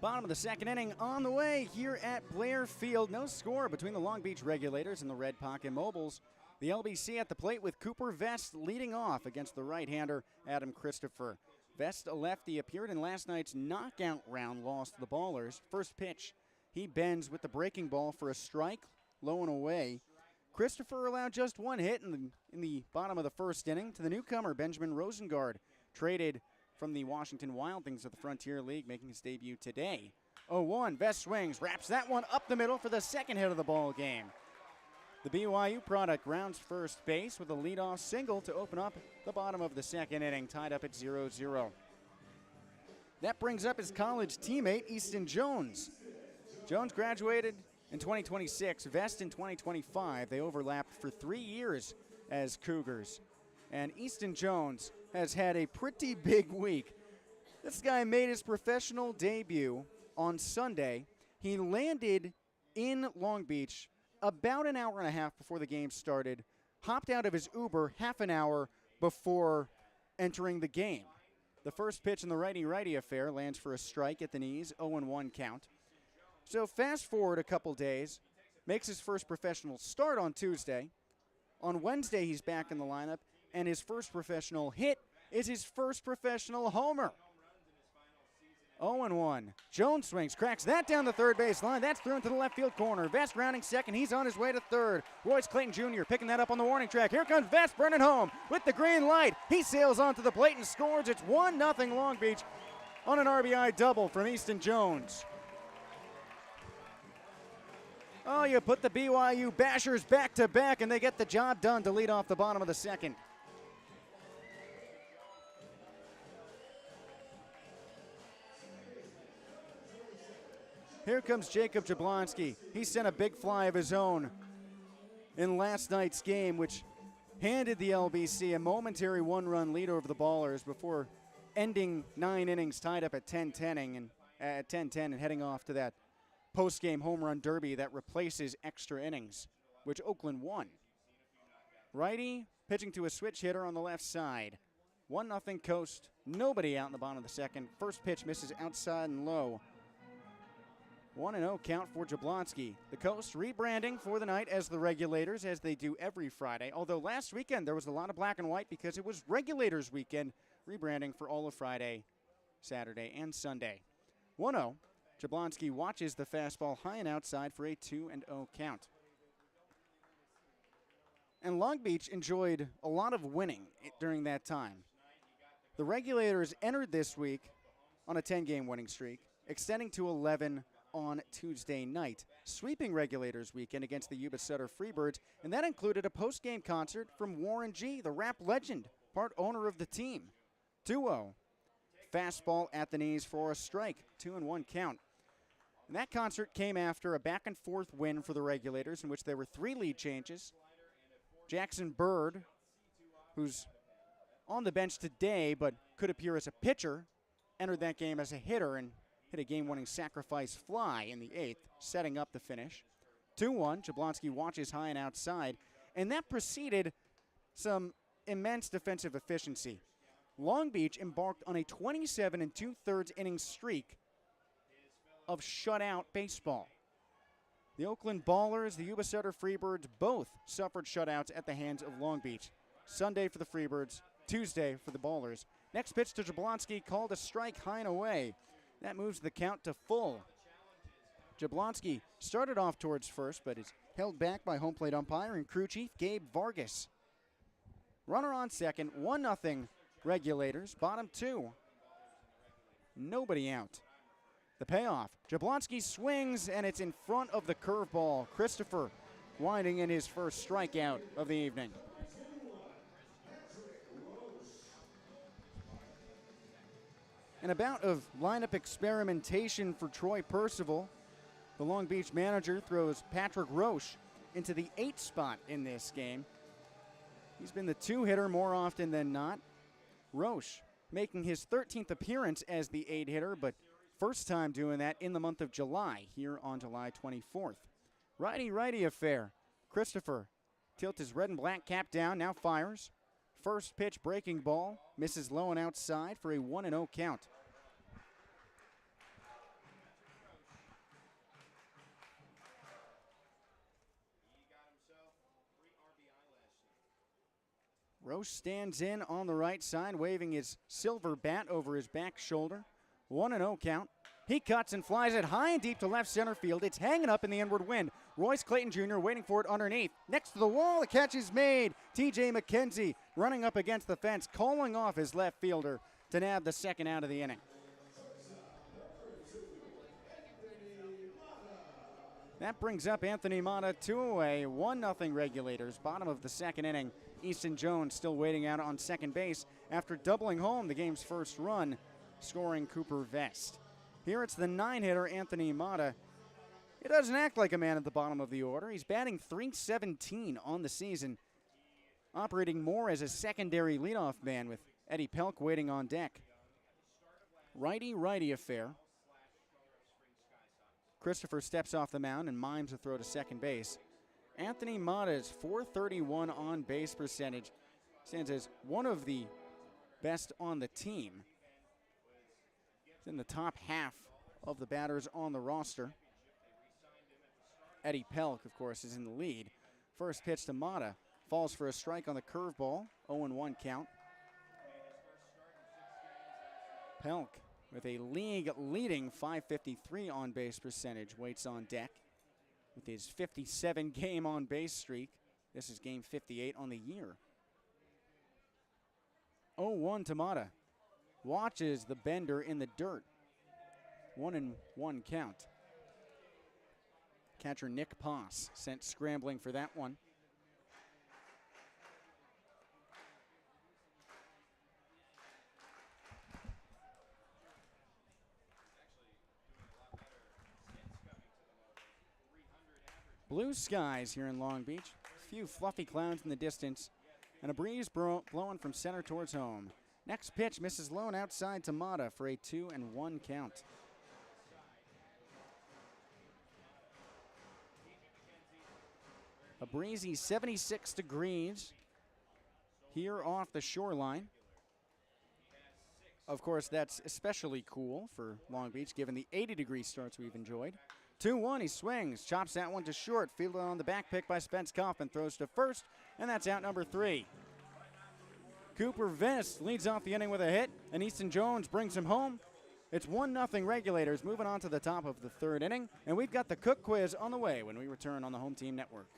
Bottom of the second inning on the way here at Blair Field. No score between the Long Beach Regulators and the RedPocket Mobiles. The LBC at the plate with Cooper Vest leading off against the right-hander Adam Christopher. Vest, a lefty, appeared in last night's knockout round loss to the Ballers. First pitch, he bends with the breaking ball for a strike, low and away. Christopher allowed just one hit in the bottom of the first inning to the newcomer Benjamin Rosengard, traded from the Washington Wild Things of the Frontier League, making his debut today. 0-1, Vest swings, wraps that one up the middle for the second hit of the ball game. The BYU product rounds first base with a leadoff single to open up the bottom of the second inning, tied up at 0-0. That brings up his college teammate, Easton Jones. Jones graduated in 2026, Vest in 2025. They overlapped for 3 years as Cougars. And Easton Jones has had a pretty big week. This guy made his professional debut on Sunday. He landed in Long Beach about an hour and a half before the game started, hopped out of his Uber half an hour before entering the game. The first pitch in the righty-righty affair lands for a strike at the knees, 0-1 count. So fast forward a couple days, makes his first professional start on Tuesday. On Wednesday, he's back in the lineup, and his first professional hit is his first professional homer. 0-1. Jones swings, cracks that down the third base line. That's thrown to the left field corner. Vest rounding second. He's on his way to third. Royce Clayton Jr. picking that up on the warning track. Here comes Vest burning home with the green light. He sails onto the plate and scores. It's 1-0 Long Beach on an RBI double from Easton Jones. Oh, you put the BYU Bashers back to back, and they get the job done to lead off the bottom of the second. Here comes Jacob Jablonski. He sent a big fly of his own in last night's game, which handed the LBC a momentary one-run lead over the Ballers before ending 9 innings tied up at 10-10 and heading off to that post-game home run derby that replaces extra innings, which Oakland won. Righty pitching to a switch hitter on the left side. 1-0 Coast. Nobody out in the bottom of the second. First pitch misses outside and low. 1-0 count for Jablonski. The Coast rebranding for the night as the Regulators, as they do every Friday. Although last weekend there was a lot of black and white because it was Regulators weekend, rebranding for all of Friday, Saturday, and Sunday. 1-0. Jablonski watches the fastball high and outside for a 2-0 count. And Long Beach enjoyed a lot of winning during that time. The Regulators entered this week on a 10-game winning streak, extending to 11 on Tuesday night, sweeping Regulators weekend against the Yuba Sutter Freebirds, and that included a post-game concert from Warren G., the rap legend, part owner of the team. 2-0. Fastball at the knees for a strike, 2-1 count. And that concert came after a back-and-forth win for the Regulators in which there were 3 lead changes. Jackson Bird, who's on the bench today but could appear as a pitcher, entered that game as a hitter and hit a game-winning sacrifice fly in the 8th, setting up the finish. 2-1, Jablonski watches high and outside, and that preceded some immense defensive efficiency. Long Beach embarked on a 27 2/3 inning streak of shutout baseball. The Oakland Ballers, the Yuba Sutter Freebirds, both suffered shutouts at the hands of Long Beach. Sunday for the Freebirds, Tuesday for the Ballers. Next pitch to Jablonski, called a strike high and away. That moves the count to full. Jablonski started off towards first, but is held back by home plate umpire and crew chief Gabe Vargas. Runner on second, 1-0 Regulators, bottom 2. Nobody out. The payoff, Jablonski swings, and it's in front of the curveball. Christopher winding in his first strikeout of the evening. And a bout of lineup experimentation for Troy Percival. The Long Beach manager throws Patrick Roche into the 8th spot in this game. He's been the 2-hitter more often than not. Roche making his 13th appearance as the 8-hitter, but first time doing that in the month of July, here on July 24th. Righty-righty affair. Christopher tilts his red and black cap down, now fires. First pitch breaking ball, misses low and outside for a 1-0 count. Roche stands in on the right side, waving his silver bat over his back shoulder. 1-0 count. He cuts and flies it high and deep to left center field. It's hanging up in the inward wind. Royce Clayton Jr. waiting for it underneath. Next to the wall, the catch is made. TJ McKenzie running up against the fence, calling off his left fielder to nab the second out of the inning. That brings up Anthony Mata 2 away, 1-0 Regulators, bottom of the second inning. Easton Jones still waiting out on second base after doubling home the game's first run, scoring Cooper Vest. Here it's the 9-hitter Anthony Mata. He doesn't act like a man at the bottom of the order. He's batting .317 on the season, operating more as a secondary leadoff man with Eddie Pelk waiting on deck. Righty-righty affair. Christopher steps off the mound and mimes a throw to second base. Anthony Mata's .431 on base percentage stands as one of the best on the team. He's in the top half of the batters on the roster. Eddie Pelk, of course, is in the lead. First pitch to Mata. Falls for a strike on the curveball. 0-1 count. Pelk with a league-leading .553 on-base percentage waits on deck with his 57-game on-base streak. This is game 58 on the year. 0-1 to Mata. Watches the bender in the dirt. 1-1 count. Catcher Nick Poss sent scrambling for that one. Blue skies here in Long Beach. A few fluffy clouds in the distance, and a breeze blowing from center towards home. Next pitch misses low and outside to Mata for a 2-1 count. A breezy 76 degrees here off the shoreline. Of course, that's especially cool for Long Beach given the 80-degree starts we've enjoyed. 2-1, he swings, chops that one to short, fielded on the back pick by Spence Kaufman, throws to first, and that's out number 3. Cooper Vest leads off the inning with a hit, and Easton Jones brings him home. It's 1-0 Regulators moving on to the top of the third inning, and we've got the Cook Quiz on the way when we return on the Home Team Network.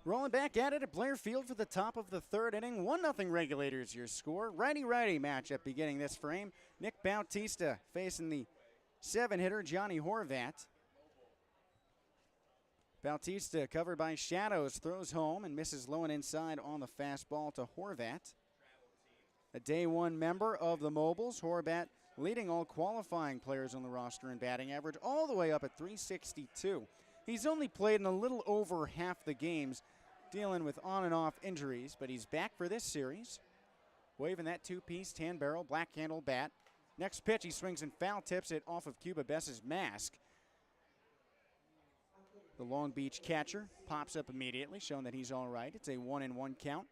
Rolling back at it at Blair Field for the top of the third inning. 1-0 Regulators your score. Righty-righty matchup beginning this frame. Nick Bautista facing the 7-hitter Johnny Horvat. Bautista covered by shadows, throws home and misses low and inside on the fastball to Horvat. A day one member of the Mobiles, Horvat leading all qualifying players on the roster in batting average all the way up at .362. He's only played in a little over half the games, dealing with on and off injuries, but he's back for this series. Waving that two-piece tan barrel, black handle bat. Next pitch, he swings and foul tips it off of Cuba Bess's mask. The Long Beach catcher pops up immediately, showing that he's all right. It's a 1-1 count.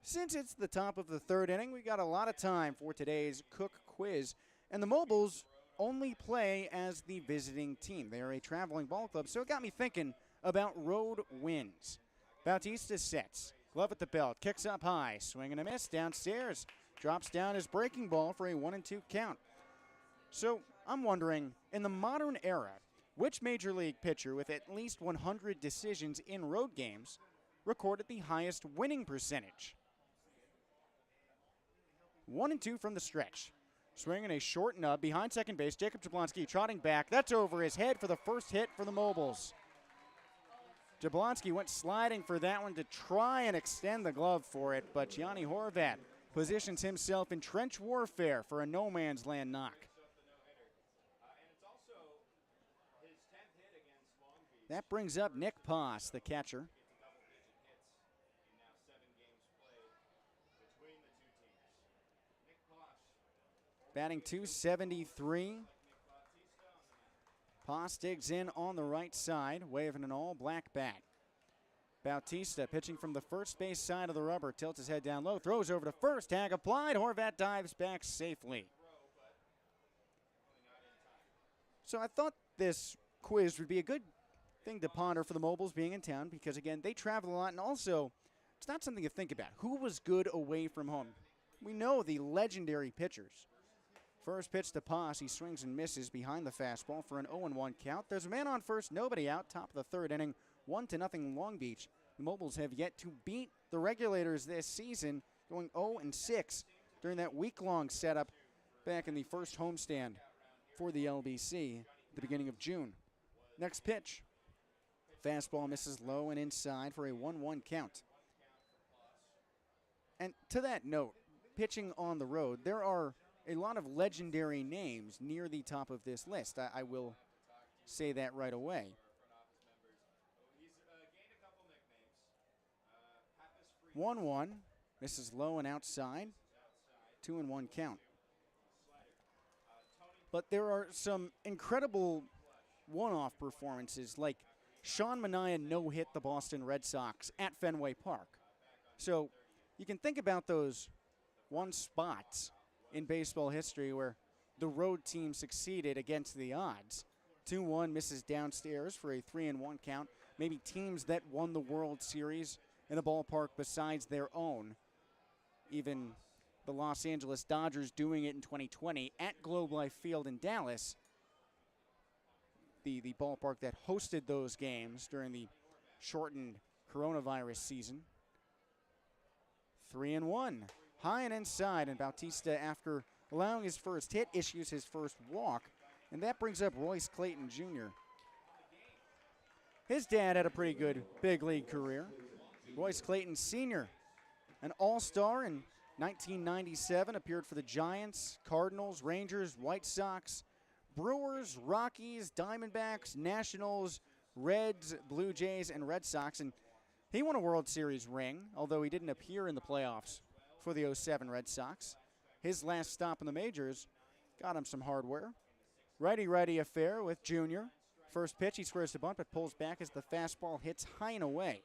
Since it's the top of the third inning, we got a lot of time for today's Cook Quiz. And the Mobiles only play as the visiting team. They are a traveling ball club, so it got me thinking about road wins. Bautista sets, glove at the belt, kicks up high, swing and a miss, downstairs, drops down his breaking ball for a 1-2 count. So I'm wondering, in the modern era, which major league pitcher with at least 100 decisions in road games recorded the highest winning percentage? 1-2 from the stretch. Swinging a short nub behind second base. Jacob Jablonski trotting back. That's over his head for the first hit for the Mobiles. Jablonski went sliding for that one to try and extend the glove for it, but Gianni Horvat positions himself in trench warfare for a no man's land knock. That brings up Nick Poss, the catcher. Batting .273. Poss digs in on the right side, waving an all-black bat. Bautista pitching from the first base side of the rubber, tilts his head down low, throws over to first, tag applied, Horvat dives back safely. So I thought this quiz would be a good thing to ponder for the Mobiles being in town because, again, they travel a lot, and also it's not something to think about. Who was good away from home? We know the legendary pitchers. First pitch to Poss, he swings and misses behind the fastball for an 0-1 count. There's a man on first, nobody out, top of the third inning, 1-0 Long Beach. The Mobiles have yet to beat the Regulators this season, going 0-6 during that week-long setup back in the first homestand for the LBC at the beginning of June. Next pitch. Fastball misses low and inside for a 1-1 count. And to that note, pitching on the road, there are a lot of legendary names near the top of this list. I will say that right away. 1-1, misses low and outside, 2-1 count. But there are some incredible one-off performances, like Sean Manaea no-hit the Boston Red Sox at Fenway Park. So you can think about those one spots in baseball history where the road team succeeded against the odds. 2-1 misses downstairs for a 3-1 count. Maybe teams that won the World Series in a ballpark besides their own. Even the Los Angeles Dodgers doing it in 2020 at Globe Life Field in Dallas, the ballpark that hosted those games during the shortened coronavirus season. 3-1. High and inside, and Bautista, after allowing his first hit, issues his first walk, and that brings up Royce Clayton Jr. His dad had a pretty good big league career. Royce Clayton Sr., an all-star in 1997, appeared for the Giants, Cardinals, Rangers, White Sox, Brewers, Rockies, Diamondbacks, Nationals, Reds, Blue Jays, and Red Sox, and he won a World Series ring, although he didn't appear in the playoffs for the '07 Red Sox. His last stop in the majors got him some hardware. Righty-righty affair with Junior. First pitch, he squares to bunt, but pulls back as the fastball hits high and away.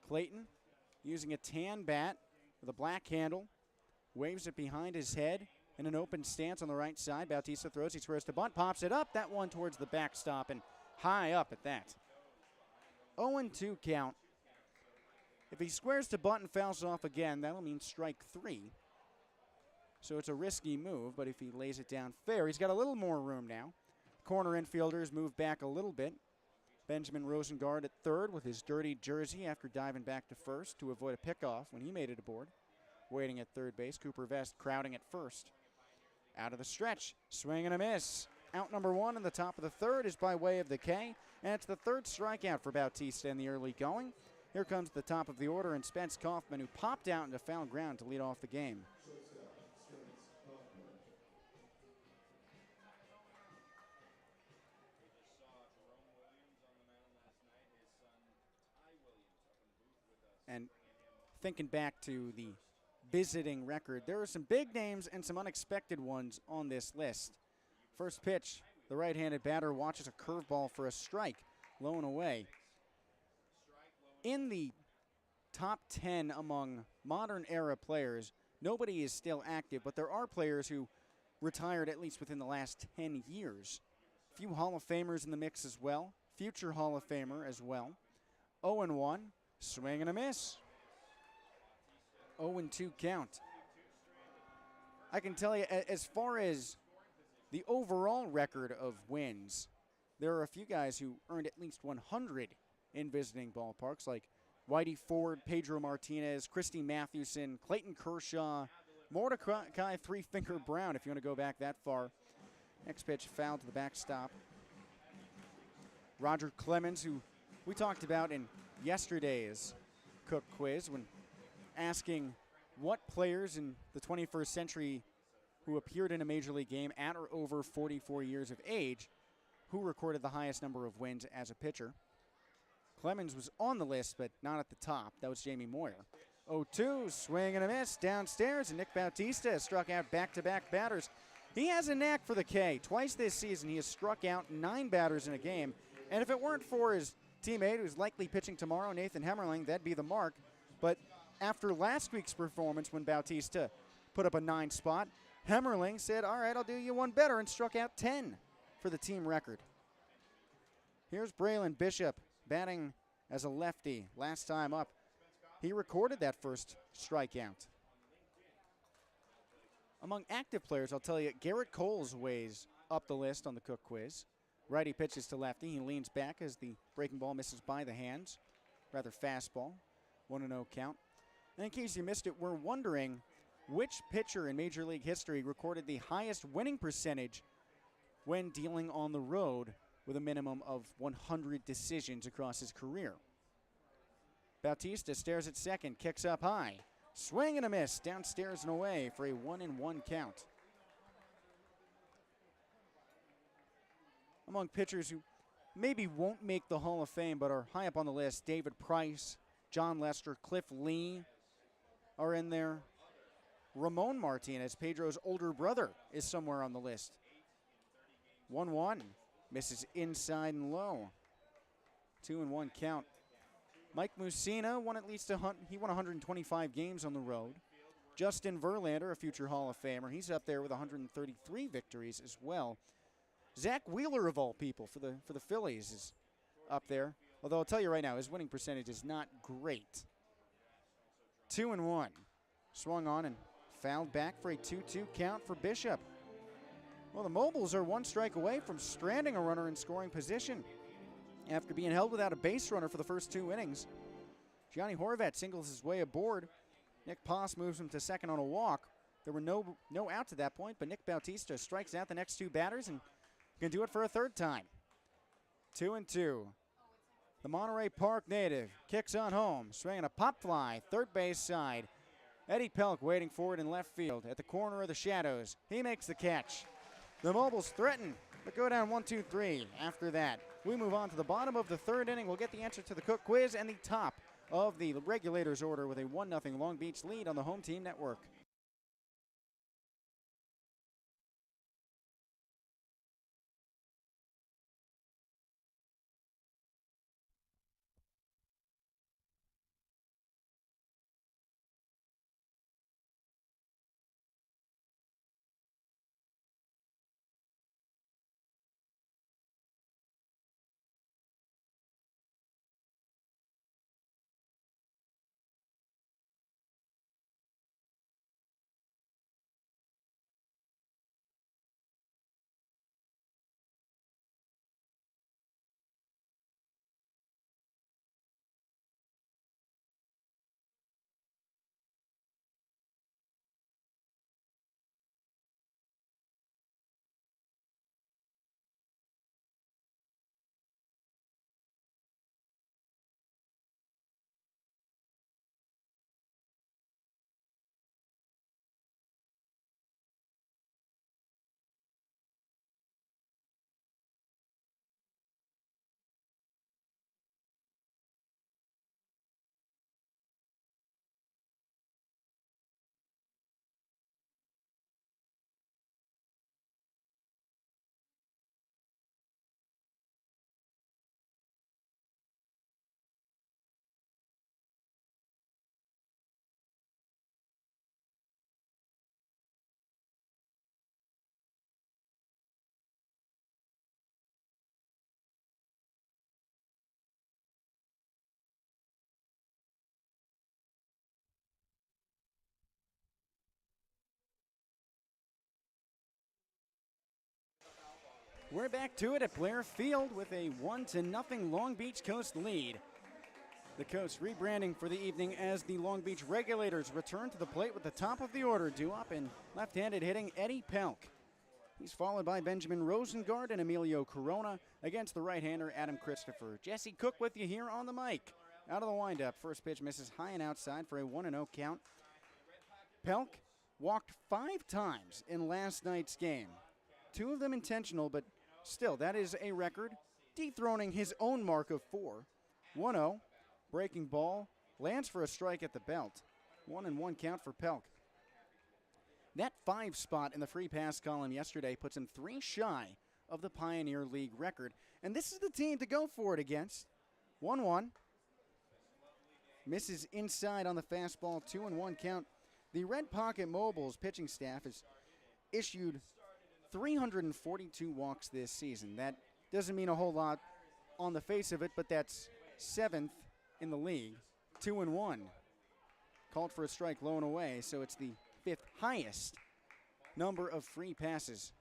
Clayton using a tan bat with a black handle, waves it behind his head in an open stance on the right side. Bautista throws, he squares to bunt, pops it up, that one towards the backstop and high up at that. 0-2 count. If he squares to bunt and fouls off again, that'll mean strike 3. So it's a risky move, but if he lays it down fair, he's got a little more room now. Corner infielders move back a little bit. Benjamin Rosengard at third with his dirty jersey after diving back to first to avoid a pickoff when he made it aboard. Waiting at third base, Cooper Vest crowding at first. Out of the stretch, swing and a miss. Out number 1 in the top of the third is by way of the K, and it's the third strikeout for Bautista in the early going. Here comes the top of the order and Spence Kaufman, who popped out into foul ground to lead off the game. And thinking back to the visiting record, there are some big names and some unexpected ones on this list. First pitch, the right-handed batter watches a curveball for a strike, low and away. In the top 10 among modern-era players, nobody is still active, but there are players who retired at least within the last 10 years. A few Hall of Famers in the mix as well, future Hall of Famer as well. 0-1. Swing and a miss. 0-2 count. I can tell you, as far as the overall record of wins, there are a few guys who earned at least 100 in visiting ballparks, like Whitey Ford, Pedro Martinez, Christy Mathewson, Clayton Kershaw, Mordecai Three-Finger Brown, if you want to go back that far. Next pitch, foul to the backstop. Roger Clemens, who we talked about in yesterday's Cook quiz when asking what players in the 21st century who appeared in a major league game at or over 44 years of age, who recorded the highest number of wins as a pitcher. Clemens was on the list, but not at the top. That was Jamie Moyer. 0-2, swing and a miss downstairs, and Nick Bautista has struck out back-to-back batters. He has a knack for the K. Twice this season, he has struck out 9 batters in a game. And if it weren't for his teammate, who's likely pitching tomorrow, Nathan Hemmerling, that'd be the mark. But after last week's performance when Bautista put up a 9 spot, Hemmerling said, all right, I'll do you one better, and struck out 10 for the team record. Here's Braylon Bishop batting as a lefty last time up. He recorded that first strikeout. Among active players, I'll tell you, Garrett Coles weighs up the list on the Cook quiz. Righty pitches to lefty. He leans back as the breaking ball misses by the hands. Rather fastball. 1-0 count. And in case you missed it, we're wondering which pitcher in Major League history recorded the highest winning percentage when dealing on the road with a minimum of 100 decisions across his career. Bautista stares at second, kicks up high. Swing and a miss, downstairs and away for a 1-1 count. Among pitchers who maybe won't make the Hall of Fame but are high up on the list, David Price, John Lester, Cliff Lee are in there. Ramon Martinez, Pedro's older brother, is somewhere on the list. 1-1, misses inside and low. 2-1 count. Mike Mussina won at least he won 125 games on the road. Justin Verlander, a future Hall of Famer, he's up there with 133 victories as well. Zach Wheeler, of all people, for the Phillies, is up there. Although I'll tell you right now, his winning percentage is not great. 2-1. Swung on and fouled back for a 2-2 count for Bishop. Well, the Mobiles are 1 strike away from stranding a runner in scoring position. After being held without a base runner for the first 2 innings, Gianni Horvat singles his way aboard. Nick Poss moves him to second on a walk. There were no outs at that point, but Nick Bautista strikes out the next 2 batters and can do it for a 3rd time. 2-2. The Monterey Park native kicks on home, swinging a pop fly, third base side. Eddie Pelk waiting for it in left field at the corner of the shadows. He makes the catch. The Mobiles threaten, but go down 1-2-3. After that, we move on to the bottom of the 3rd inning. We'll get the answer to the Cook quiz and the top of the regulators order with a 1-0 Long Beach lead on the Home Team Network. We're back to it at Blair Field with a 1-0 Long Beach Coast lead. The Coast rebranding for the evening as the Long Beach Regulators return to the plate with the top of the order due up in left-handed hitting Eddie Pelk. He's followed by Benjamin Rosengard and Emilio Corona against the right-hander Adam Christopher. Jesse Cook with you here on the mic. Out of the windup, first pitch misses high and outside for a 1-0 count. Pelk walked 5 times in last night's game. 2 of them intentional, but still, that is a record, dethroning his own mark of 4. 1-0. Breaking ball, lands for a strike at the belt. 1-1 count for Pelk. That 5 spot in the free pass column yesterday puts him 3 shy of the Pioneer League record. And this is the team to go for it against. 1-1. Misses inside on the fastball, 2-1 count. The RedPocket Mobiles pitching staff has issued 342 walks this season. That doesn't mean a whole lot on the face of it, but that's 7th in the league, 2-1. Called for a strike, low and away, so it's the 5th highest number of free passes.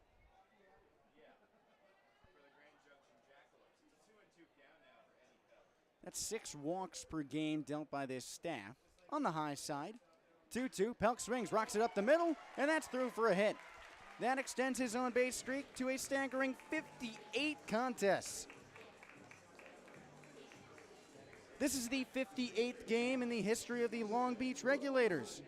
That's 6 walks per game dealt by this staff. On the high side, 2-2. Pelk swings, rocks it up the middle, and that's through for a hit. That extends his on-base streak to a staggering 58 contests. This is the 58th game in the history of the Long Beach Regulators.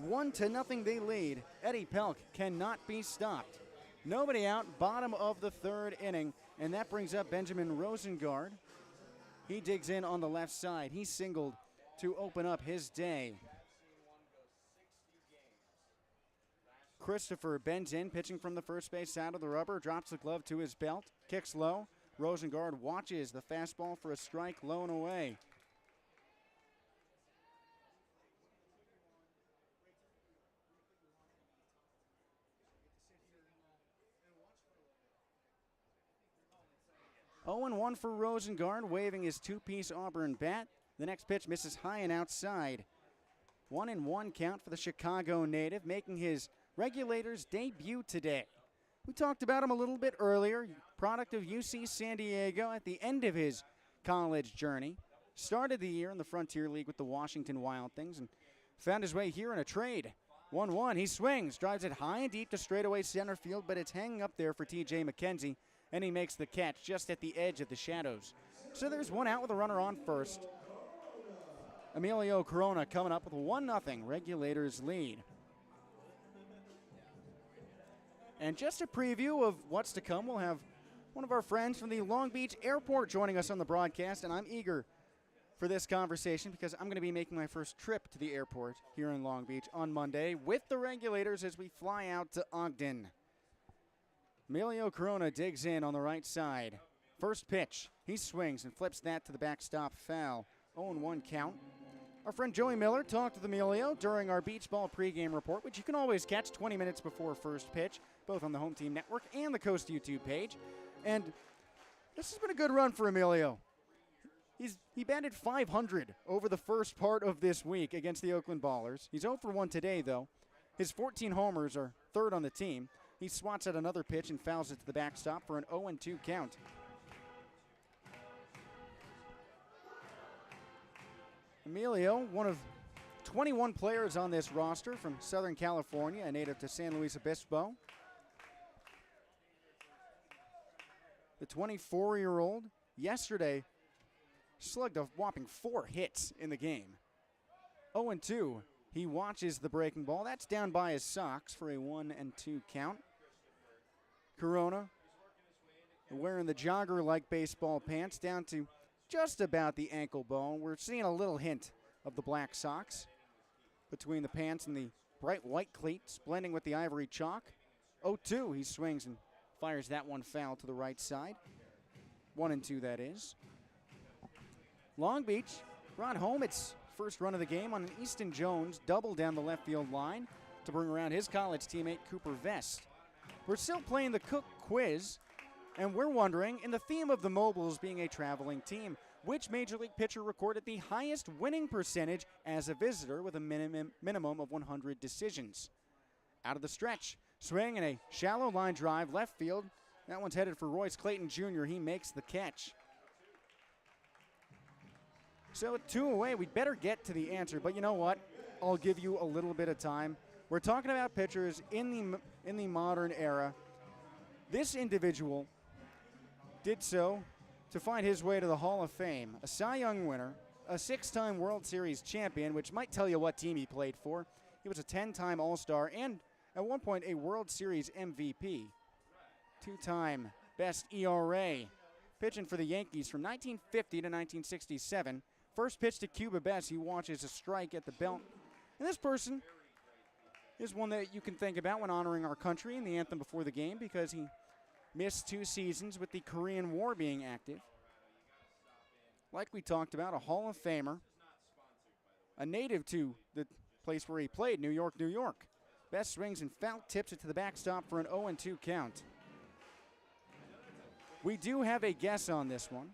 1-0 they lead. Eddie Pelk cannot be stopped. Nobody out, bottom of the 3rd inning, and that brings up Benjamin Rosengard. He digs in on the left side. He singled to open up his day. Christopher bends in, pitching from the first base side of the rubber, drops the glove to his belt, kicks low. Rosengard watches the fastball for a strike, low and away. Oh and 1 for Rosengard, waving his 2-piece Auburn bat. The next pitch misses high and outside. 1-1 count for the Chicago native, making his Regulators debut today. We talked about him a little bit earlier, product of UC San Diego at the end of his college journey. Started the year in the Frontier League with the Washington Wild Things and found his way here in a trade. 1-1, he swings, drives it high and deep to straightaway center field, but it's hanging up there for TJ McKenzie, and he makes the catch just at the edge of the shadows. So there's 1 out with a runner on first. Emilio Corona coming up with a 1-0 Regulators lead. And just a preview of what's to come, we'll have one of our friends from the Long Beach Airport joining us on the broadcast, and I'm eager for this conversation because I'm going to be making my first trip to the airport here in Long Beach on Monday with the Regulators as we fly out to Ogden. Emilio Corona digs in on the right side. First pitch, he swings and flips that to the backstop foul. 0-1 count. Our friend Joey Miller talked with Emilio during our beach ball pregame report, which you can always catch 20 minutes before first pitch, both on the Home Team Network and the Coast YouTube page. And this has been a good run for Emilio. He batted .500 over the first part of this week against the Oakland Ballers. He's 0 for 1 today, though. His 14 homers are 3rd on the team. He swats at another pitch and fouls it to the backstop for an 0-2 count. Emilio, one of 21 players on this roster from Southern California, a native to San Luis Obispo. The 24-year-old yesterday slugged a whopping 4 hits in the game. 0-2. He watches the breaking ball. That's down by his socks for a 1-2 count. Corona wearing the jogger-like baseball pants down to just about the ankle bone. We're seeing a little hint of the black socks between the pants and the bright white cleats, blending with the ivory chalk. 0-2, he swings and fires that one foul to the right side. 1-2, that is. Long Beach brought home its first run of the game on an Easton Jones double down the left field line to bring around his college teammate Cooper Vest. We're still playing the Cook quiz, and we're wondering, in the theme of the Mobiles being a traveling team, which Major League pitcher recorded the highest winning percentage as a visitor with a minimum of 100 decisions? Out of the stretch, swing and a shallow line drive left field. That one's headed for Royce Clayton Jr. He makes the catch. So 2 away, we'd better get to the answer. But you know what? I'll give you a little bit of time. We're talking about pitchers in the modern era. This individual did so to find his way to the Hall of Fame. A Cy Young winner, a 6-time World Series champion, which might tell you what team he played for. He was a 10-time All-Star and at one point a World Series MVP. 2-time best ERA. Pitching for the Yankees from 1950 to 1967. First pitch to Cuba Bess, he watches a strike at the belt. And this person is one that you can think about when honoring our country and the anthem before the game because he missed 2 seasons with the Korean War being active. Like we talked about, a Hall of Famer, a native to the place where he played, New York, New York. Bess swings and foul tips it to the backstop for an 0-2 count. We do have a guess on this one.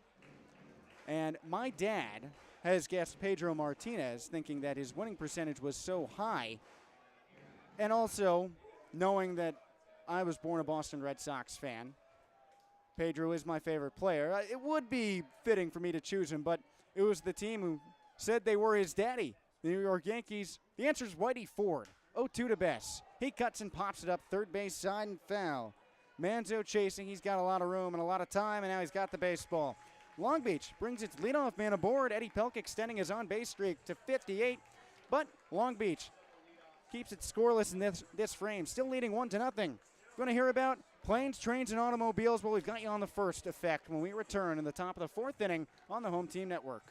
And my dad has guessed Pedro Martinez, thinking that his winning percentage was so high. And also, knowing that I was born a Boston Red Sox fan, Pedro is my favorite player. It would be fitting for me to choose him, but it was the team who said they were his daddy, the New York Yankees. The answer is Whitey Ford. 0-2 to Bess. He cuts and pops it up third base side and foul. Manzo chasing. He's got a lot of room and a lot of time, and now he's got the baseball. Long Beach brings its leadoff man aboard. Eddie Pelk extending his on-base streak to 58, but Long Beach keeps it scoreless in this frame, still leading 1-0. Going to hear about planes, trains, and automobiles? Well, we've got you on the first effect when we return in the top of the 4th inning on the Home Team Network.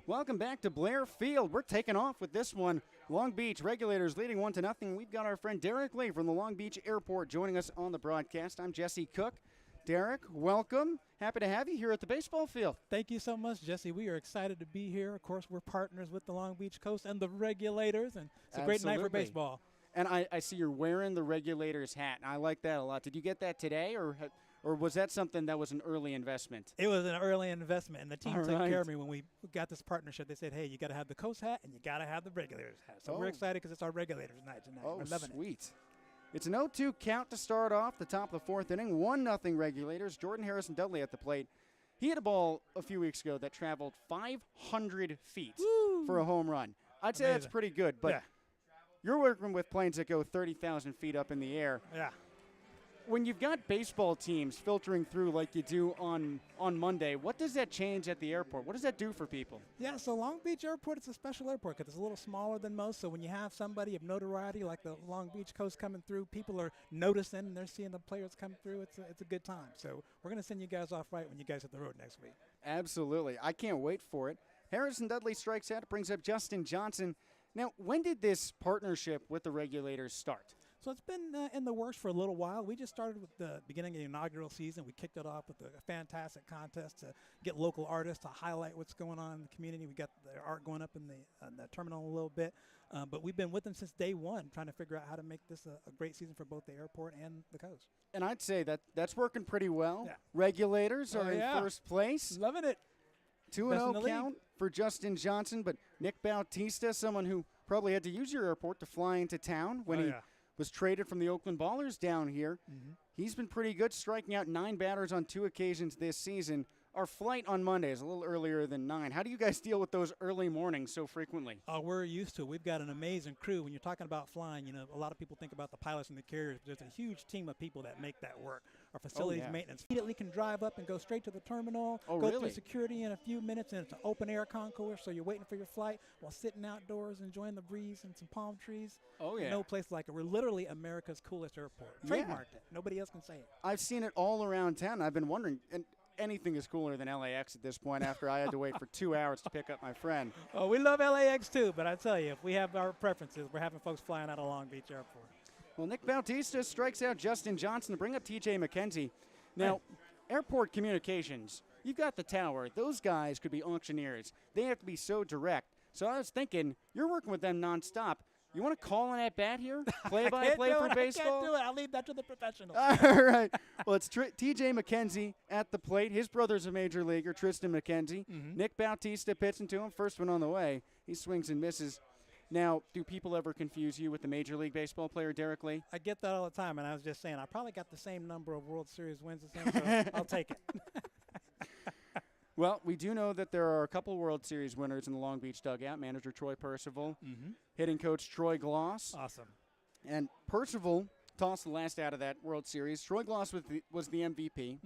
Welcome back to Blair Field. We're taking off with this one. Long Beach Regulators leading 1-0. We've got our friend Derek Lee from the Long Beach Airport joining us on the broadcast. I'm Jesse Cook. Derek, welcome. Happy to have you here at the baseball field. Thank you so much, Jesse. We are excited to be here. Of course, we're partners with the Long Beach Coast and the Regulators, and it's a great night for baseball. And I see you're wearing the Regulators hat, and I like that a lot. Did you get that today, or was that something that was an early investment? It was an early investment, and the team took care of me when we got this partnership. They said, hey, you got to have the Coast hat, and you got to have the Regulators hat. So we're excited because it's our Regulators night tonight. Oh, we're loving sweet. It's an 0-2 count to start off the top of the 4th inning. 1-0 Regulators. Jordan Harrison Dudley at the plate. He had a ball a few weeks ago that traveled 500 feet for a home run. I'd say that's pretty good, but you're working with planes that go 30,000 feet up in the air. Yeah. when you've got baseball teams filtering through like you do on Monday, what does that change at the airport? What does that do for people? Yeah, so Long Beach Airport is a special airport because it's a little smaller than most. So when you have somebody of notoriety like the Long Beach Coast coming through, people are noticing and they're seeing the players come through. It's a good time. So we're going to send you guys off right when you guys hit the road next week. Absolutely. I can't wait for it. Harrison Dudley strikes out, brings up Justin Johnson. Now, when did this partnership with the Regulators start? So it's been in the works for a little while. We just started with the beginning of the inaugural season. We kicked it off with a fantastic contest to get local artists to highlight what's going on in the community. We got the art going up in the terminal a little bit. But we've been with them since day one, trying to figure out how to make this a great season for both the airport and the coast. And I'd say that's working pretty well. Yeah. Regulators are in first place. Loving it. 2-0 count for Justin Johnson, but Nick Bautista, someone who probably had to use your airport to fly into town when he was traded from the Oakland Ballers down here. He's been pretty good, striking out 9 batters on 2 occasions this season. Our flight on Monday is a little earlier than 9. How do you guys deal with those early mornings so frequently? Oh, we're used to it. We've got an amazing crew. When you're talking about flying, a lot of people think about the pilots and the carriers. There's a huge team of people that make that work. Our facilities maintenance immediately can drive up and go straight to the terminal, go through security in a few minutes, and it's an open air concourse, so you're waiting for your flight while sitting outdoors enjoying the breeze and some palm trees. Oh, yeah. No place like it. We're literally America's coolest airport. Trademarked it. Nobody else can say it. I've seen it all around town. I've been wondering, and anything is cooler than LAX at this point after I had to wait for 2 hours to pick up my friend. Oh, we love LAX too, but I tell you, if we have our preferences, we're having folks flying out of Long Beach Airport. Well, Nick Bautista strikes out Justin Johnson to bring up TJ McKenzie. Now, airport communications, you've got the tower. Those guys could be auctioneers. They have to be so direct. So I was thinking, you're working with them nonstop. You want to call an at-bat here? Play-by-play for baseball? I can't do it. I'll leave that to the professionals. All right. Well, it's TJ McKenzie at the plate. His brother's a major leaguer, Tristan McKenzie. Nick Bautista pitching to him. First one on the way. He swings and misses. Now, do people ever confuse you with the Major League Baseball player, Derek Lee? I get that all the time, and I was just saying, I probably got the same number of World Series wins as him, so I'll take it. Well, we do know that there are a couple World Series winners in the Long Beach dugout. Manager Troy Percival, hitting coach Troy Gloss. Awesome. And Percival tossed the last out of that World Series. Troy Gloss was the MVP.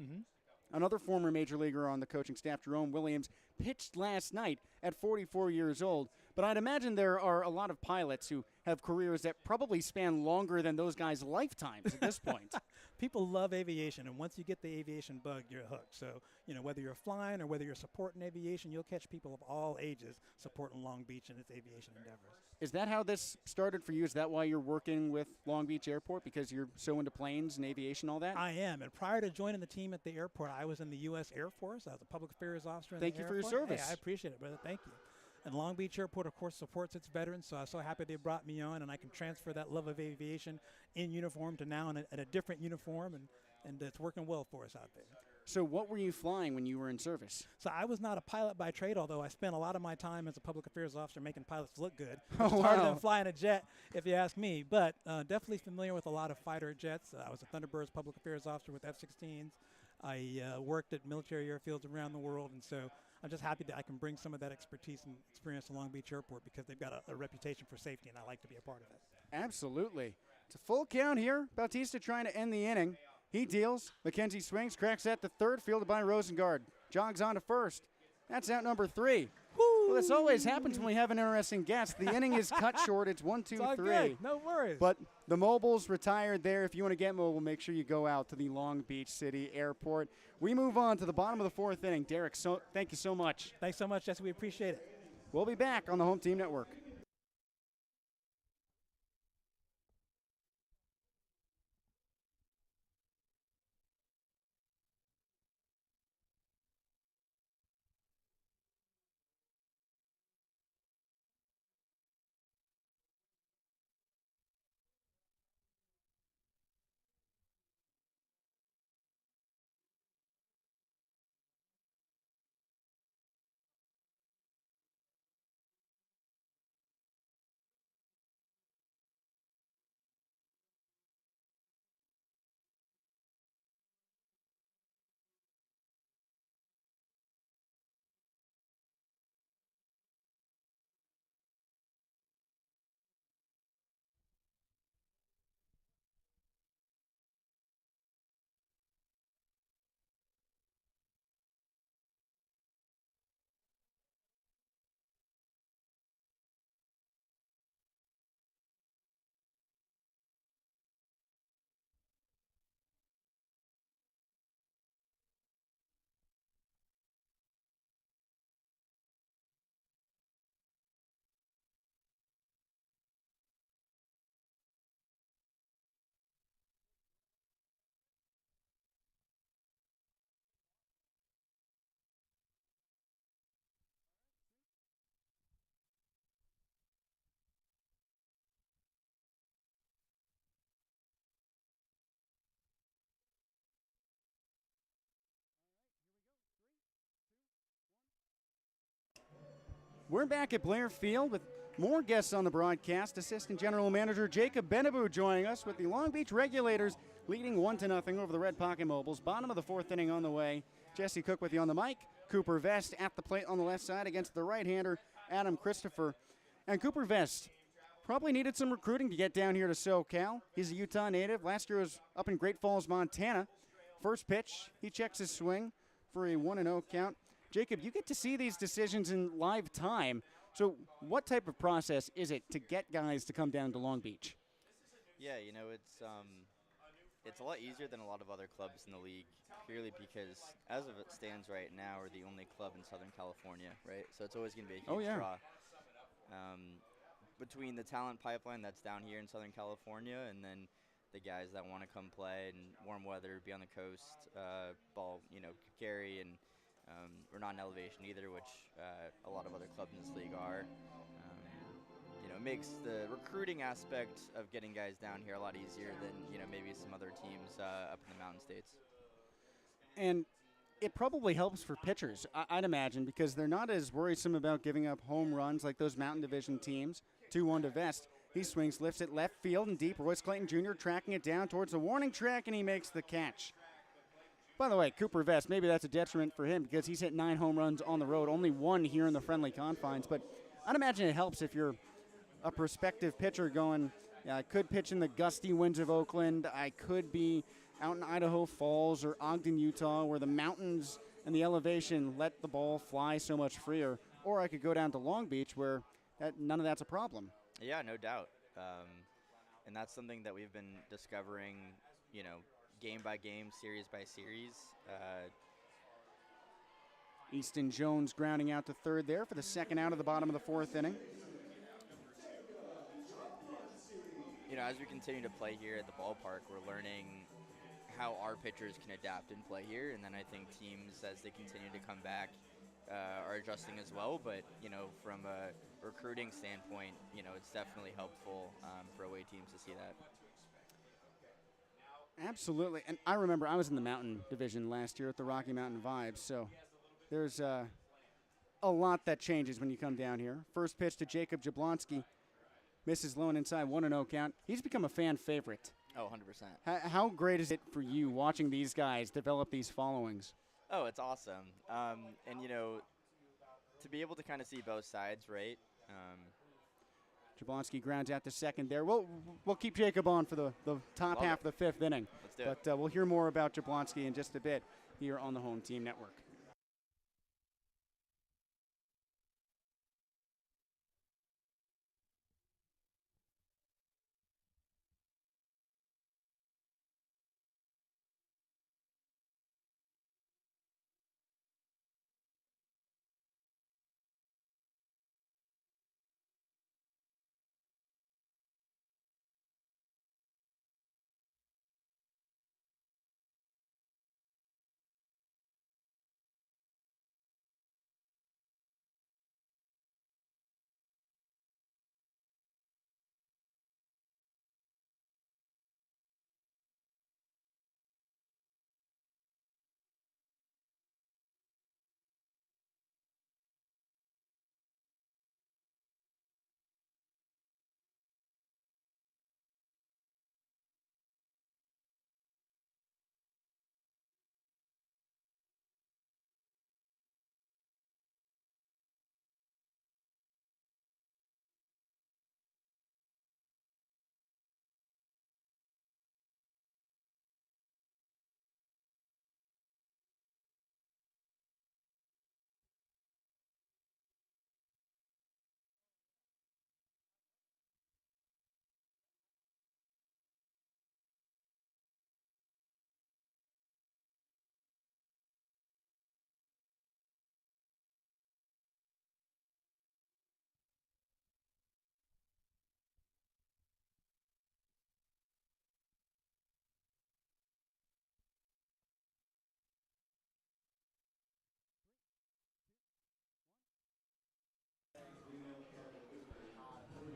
Another former major leaguer on the coaching staff, Jerome Williams, pitched last night at 44 years old. But I'd imagine there are a lot of pilots who have careers that probably span longer than those guys' lifetimes at this point. People love aviation, and once you get the aviation bug, you're hooked. So, whether you're flying or whether you're supporting aviation, you'll catch people of all ages supporting Long Beach and its aviation endeavors. Is that how this started for you? Is that why you're working with Long Beach Airport, because you're so into planes and aviation, all that? I am, and prior to joining the team at the airport, I was in the U.S. Air Force. I was a public affairs officer in the Air Force. Thank you for your service. Hey, I appreciate it, brother. Thank you. And Long Beach Airport, of course, supports its veterans, so I'm so happy they brought me on, and I can transfer that love of aviation in uniform to now in a different uniform, and it's working well for us out there. So what were you flying when you were in service? So I was not a pilot by trade, although I spent a lot of my time as a public affairs officer making pilots look good. It's harder than flying a jet, if you ask me, but definitely familiar with a lot of fighter jets. I was a Thunderbirds public affairs officer with F-16s. I worked at military airfields around the world, and so I'm just happy that I can bring some of that expertise and experience to Long Beach Airport because they've got a reputation for safety, and I like to be a part of it. Absolutely. It's a full count here. Bautista trying to end the inning. He deals. McKenzie swings, cracks at the third, fielded by Rosengard. Jogs on to first. That's out number 3. Well, this always happens when we have an interesting guest. The inning is cut short. It's 1, 2, 3. Good. No worries. But the mobile's retired there. If you want to get mobile, make sure you go out to the Long Beach City Airport. We move on to the bottom of the 4th inning. Derek, thank you so much. Thanks so much, Jesse. We appreciate it. We'll be back on the Home Team Network. We're back at Blair Field with more guests on the broadcast. Assistant General Manager Jacob Benabou joining us with the Long Beach Regulators leading 1-0 over the RedPocket Mobiles. Bottom of the fourth inning on the way. Jesse Cook with you on the mic. Cooper Vest at the plate on the left side against the right-hander Adam Christopher. And Cooper Vest probably needed some recruiting to get down here to SoCal. He's a Utah native. Last year was up in Great Falls, Montana. First pitch, he checks his swing for a 1-0 count. Jacob, you get to see these decisions in live time. So what type of process is it to get guys to come down to Long Beach? Yeah, it's a lot easier than a lot of other clubs in the league, purely because as of it stands right now, we're the only club in Southern California, right? So it's always going to be a huge draw. Between the talent pipeline that's down here in Southern California and then the guys that want to come play in warm weather, be on the coast, ball, carry, and we're not in elevation either, which a lot of other clubs in this league are. It makes the recruiting aspect of getting guys down here a lot easier than maybe some other teams up in the Mountain States. And it probably helps for pitchers, I'd imagine, because they're not as worrisome about giving up home runs like those Mountain Division teams. 2-1 to Vest. He swings, lifts it left field and deep. Royce Clayton Jr. tracking it down towards the warning track, and he makes the catch. By the way, Cooper Vest, maybe that's a detriment for him because he's hit 9 home runs on the road, only 1 here in the friendly confines. But I'd imagine it helps if you're a prospective pitcher going, I could pitch in the gusty winds of Oakland. I could be out in Idaho Falls or Ogden, Utah, where the mountains and the elevation let the ball fly so much freer. Or I could go down to Long Beach where none of that's a problem. Yeah, no doubt. And that's something that we've been discovering, game by game, series by series. Easton Jones grounding out to third there for the second out of the bottom of the fourth inning. As we continue to play here at the ballpark, we're learning how our pitchers can adapt and play here. And then I think teams, as they continue to come back, are adjusting as well. But, from a recruiting standpoint, it's definitely helpful for away teams to see that. Absolutely. And I remember I was in the Mountain Division last year at the Rocky Mountain Vibes. So there's a lot that changes when you come down here. First pitch to Jacob Jablonski. Misses low and inside, 1-0 count. He's become a fan favorite. Oh, 100%. How great is it for you watching these guys develop these followings? Oh, it's awesome. And, to be able to kind of see both sides, right? Jablonski grounds out to second there. We'll keep Jacob on for the top half of the fifth inning. Let's do it. But we'll hear more about Jablonski in just a bit here on the Home Team Network.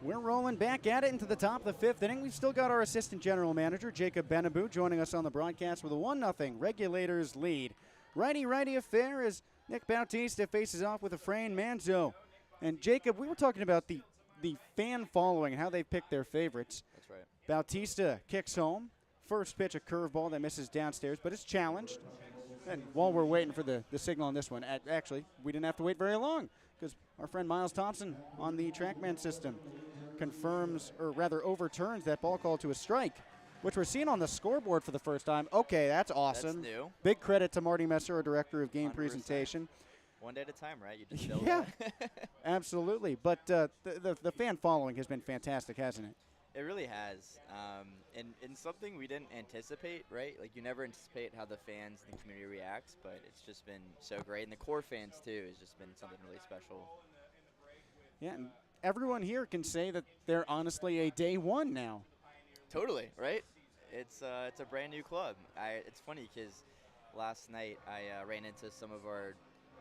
We're rolling back at it into the top of the fifth inning. We've still got our assistant general manager, Jacob Benabou, joining us on the broadcast with a 1-0 Regulators lead. Righty-righty affair as Nick Bautista faces off with Efrain Manzo. And Jacob, we were talking about the fan following and how they pick their favorites. That's right. Bautista kicks home. First pitch, a curveball that misses downstairs, but it's challenged. And while we're waiting for the signal on this one, actually, we didn't have to wait very long because our friend Miles Thompson on the TrackMan system confirms, or rather overturns that ball call to a strike, which we're seeing on the scoreboard for the first time. Okay, that's awesome. That's new. Big credit to Marty Messer, our director of game 100%. presentation. One day at a time, right? You just build Yeah, that. absolutely. But the fan following has been fantastic, hasn't it? It really has. And something we didn't anticipate, right? Like, you never anticipate how the fans and the community reacts, but it's just been so great. And the core fans, too, has just been something really special. Yeah, and everyone here can say that they're honestly a day one now. Totally, right? It's a brand new club. It's funny because last night I ran into some of our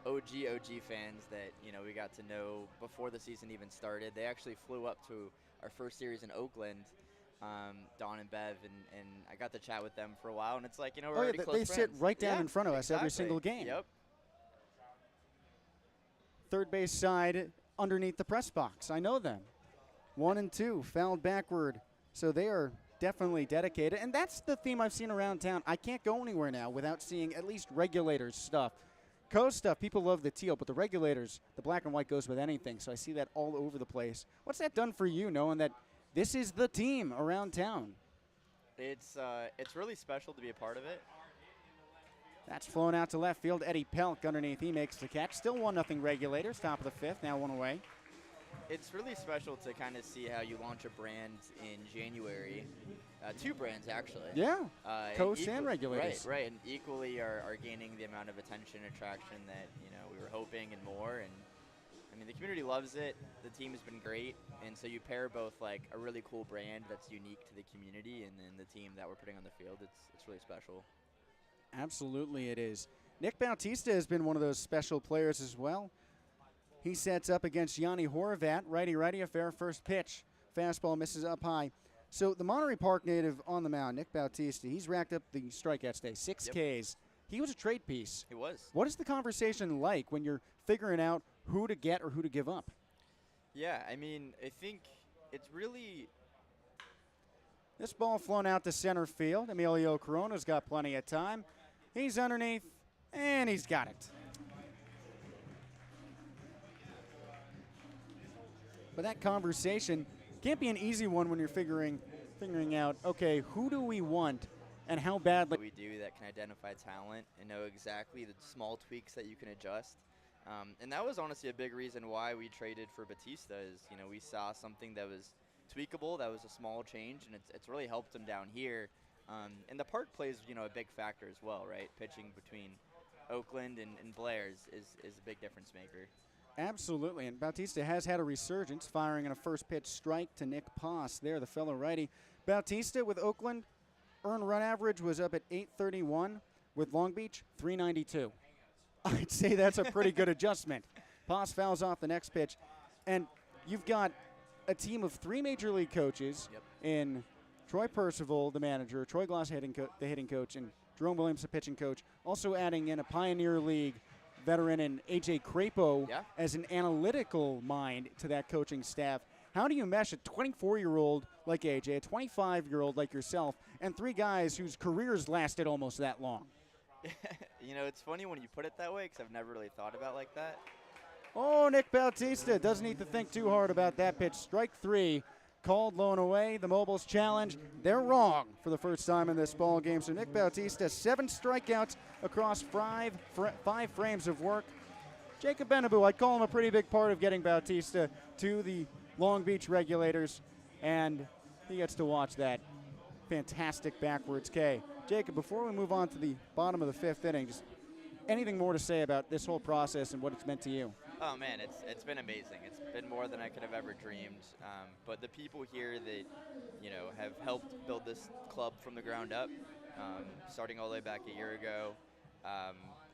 OG fans that, you know, we got to know before the season even started. They actually flew up to our first series in Oakland, Don and Bev, and I got to chat with them for a while, and it's like, you know, we're already close they friends. sit right down Yeah, in front of us every exactly. single game. Yep. Third base side underneath the press box. I know them. 1 and 2, fouled backward. So they are definitely dedicated. And that's the theme I've seen around town. I can't go anywhere now without seeing at least Regulators stuff. Coast stuff, people love the teal, but the Regulators, the black and white goes with anything. So I see that all over the place. What's that done for you, knowing that this is the team around town? It's really special to be a part of it. That's flown out to left field. Eddie Pelk underneath. He makes the catch. Still 1-0 Regulators. Top of the fifth. Now one away. It's really special to kind of see how you launch a brand in January. Two brands, actually. Yeah, Coast and Regulators. Right, and equally are gaining the amount of attention and attraction that, you know, we were hoping and more. And, I mean, the community loves it. The team has been great. And so you pair both, like, a really cool brand that's unique to the community and then the team that we're putting on the field. It's really special. Absolutely it is. Nick Bautista has been one of those special players as well. He sets up against Yanni Horvat. Righty, a fair first pitch. Fastball misses up high. So the Monterey Park native on the mound, Nick Bautista, he's racked up the strikeouts today, 6 Ks. He was a trade piece. He was. What is the conversation like when you're figuring out who to get or who to give up? Yeah, I mean, I think it's really... This ball flown out to center field. Emilio Corona's got plenty of time. He's underneath, and he's got it. But that conversation can't be an easy one when you're figuring out, okay, who do we want and how badly we do that can identify talent and know exactly the small tweaks that you can adjust. And that was honestly a big reason why we traded for Batista is, you know, we saw something that was tweakable, that was a small change, and it's really helped him down here. And the park plays, you know, a big factor as well, right? Pitching between Oakland and Blair's is a big difference maker. Absolutely, and Bautista has had a resurgence, firing in a first pitch strike to Nick Poss there, the fellow righty. Bautista with Oakland, earned run average was up at 831. With Long Beach, 392. I'd say that's a pretty good adjustment. Poss fouls off the next pitch, and you've got a team of 3 major league coaches in Troy Percival, the manager, Troy Gloss, the hitting coach, and Jerome Williams, the pitching coach. Also adding in a Pioneer League veteran and A.J. Crapo as an analytical mind to that coaching staff. How do you mesh a 24-year-old like A.J., a 25-year-old like yourself, and 3 guys whose careers lasted almost that long? You know, it's funny when you put it that way because I've never really thought about it like that. Oh, Nick Bautista doesn't need to think too hard about that pitch. Strike 3. Called, low and away. The Mobiles challenge. They're wrong for the first time in this ball game. So Nick Bautista, 7 strikeouts across 5 frames of work. Jacob Benabou, I'd call him a pretty big part of getting Bautista to the Long Beach Regulators, and he gets to watch that fantastic backwards K. Jacob, before we move on to the bottom of the 5th inning, just anything more to say about this whole process and what it's meant to you? Oh man, it's been amazing. It's been more than I could have ever dreamed. But the people here that, you know, have helped build this club from the ground up, starting all the way back a year ago,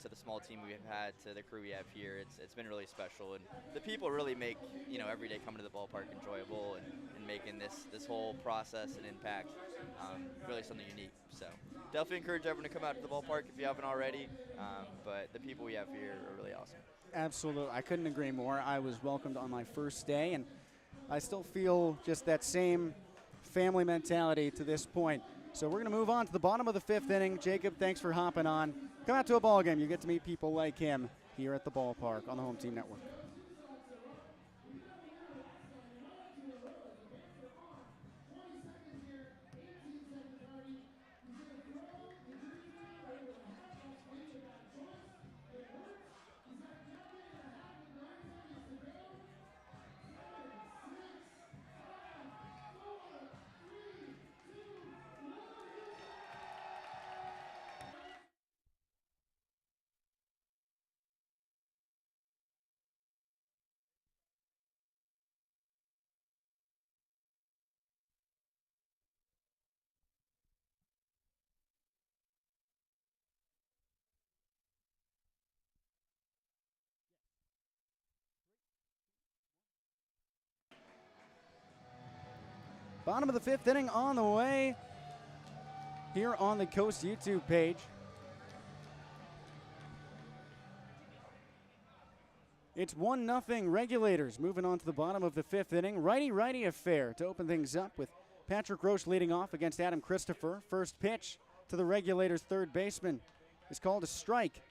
to the small team we've had, to the crew we have here, it's been really special. And the people really make, you know, every day coming to the ballpark enjoyable and making this whole process and impact really something unique. So definitely encourage everyone to come out to the ballpark if you haven't already. But the people we have here are really awesome. Absolutely. I couldn't agree more. I was welcomed on my first day, and I still feel just that same family mentality to this point. So we're going to move on to the bottom of the 5th inning. Jacob, thanks for hopping on. Come out to a ball game. You get to meet people like him here at the ballpark on the Home Team Network. Bottom of the 5th inning on the way here on the Coast YouTube page. It's 1-0 Regulators. Moving on to the bottom of the 5th inning. Righty-righty affair to open things up with Patrick Roche leading off against Adam Christopher. First pitch to the Regulators' third baseman is called a strike.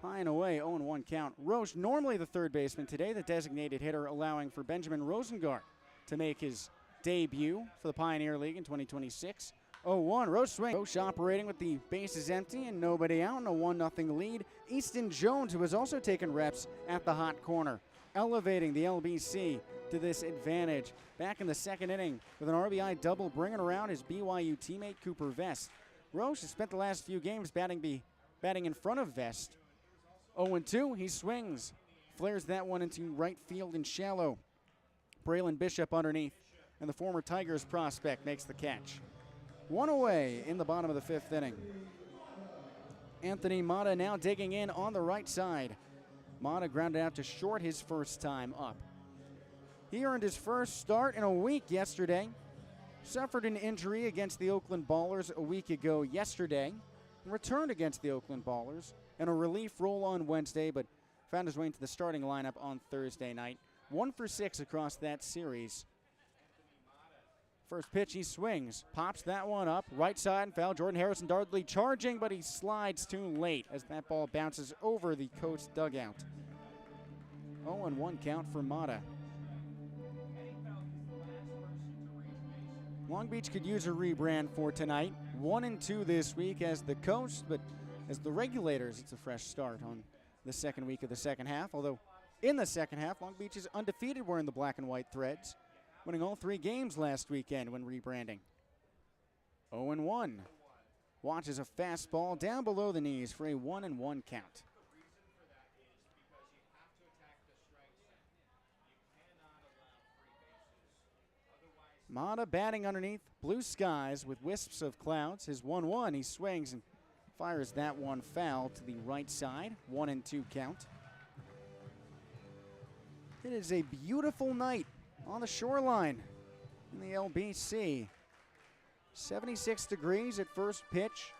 High and away, 0-1 count. Roche, normally the third baseman, today the designated hitter, allowing for Benjamin Rosengart to make his debut for the Pioneer League in 2026. 0-1, Roche swing. Roche operating with the bases empty and nobody out, and a 1-0 lead. Easton Jones, who has also taken reps at the hot corner, elevating the LBC to this advantage. Back in the 2nd inning with an RBI double, bringing around his BYU teammate Cooper Vest. Roche has spent the last few games batting in front of Vest. 0-2, he swings. Flares that one into right field and shallow. Braylon Bishop underneath, and the former Tigers prospect makes the catch. One away in the bottom of the 5th inning. Anthony Mata now digging in on the right side. Mata grounded out to short his first time up. He earned his first start in a week yesterday. Suffered an injury against the Oakland Ballers a week ago yesterday. Returned against the Oakland Ballers in a relief role on Wednesday, but found his way into the starting lineup on Thursday night. 1 for 6 across that series. First pitch, he swings, pops that one up, right side and foul. Jordan Harrison Dardley charging, but he slides too late as that ball bounces over the Coast dugout. 0-1 count for Mata. Long Beach could use a rebrand for tonight. 1-2 this week as the Coast, but as the Regulators, it's a fresh start on the second week of the second half. Although in the second half, Long Beach is undefeated wearing the black and white threads, winning all 3 games last weekend when rebranding. 0-1. Watches a fastball down below the knees for a 1-1 count. Mata batting underneath blue skies with wisps of clouds. His 1-1, he swings and fires that one foul to the right side. 1-2 count. It is a beautiful night on the shoreline in the LBC. 76 degrees at first pitch.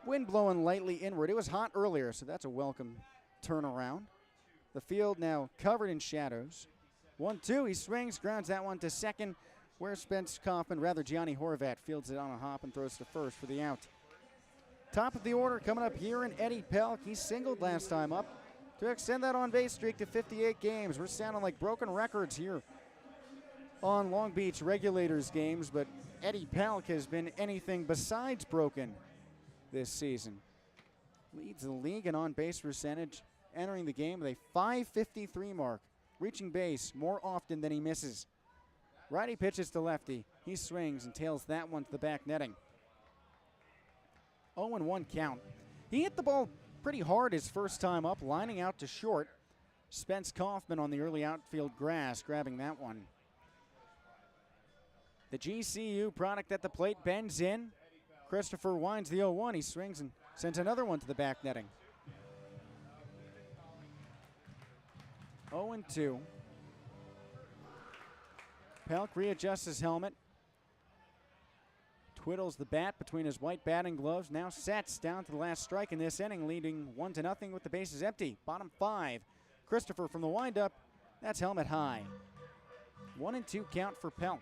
Wind blowing lightly inward. It was hot earlier, so that's a welcome turnaround. The field now covered in shadows. 1-2, he swings, grounds that one to second, where Gianni Horvat fields it on a hop and throws to first for the out. Top of the order coming up here in Eddie Pelk. He singled last time up to extend that on-base streak to 58 games. We're sounding like broken records here on Long Beach Regulators games, but Eddie Pelk has been anything besides broken this season. Leads the league in on-base percentage, entering the game with a .553 mark, reaching base more often than he misses. Righty pitches to lefty. He swings and tails that one to the back netting. 0-1 count. He hit the ball pretty hard his first time up, lining out to short. Spence Kaufman on the early outfield grass, grabbing that one. The GCU product at the plate bends in. Christopher winds the 0-1. He swings and sends another one to the back netting. 0-2. Pelk readjusts his helmet. Twiddles the bat between his white batting gloves. Now sets down to the last strike in this inning, leading 1-0 with the bases empty. Bottom 5. Christopher from the windup. That's helmet high. 1-2 count for Pelk.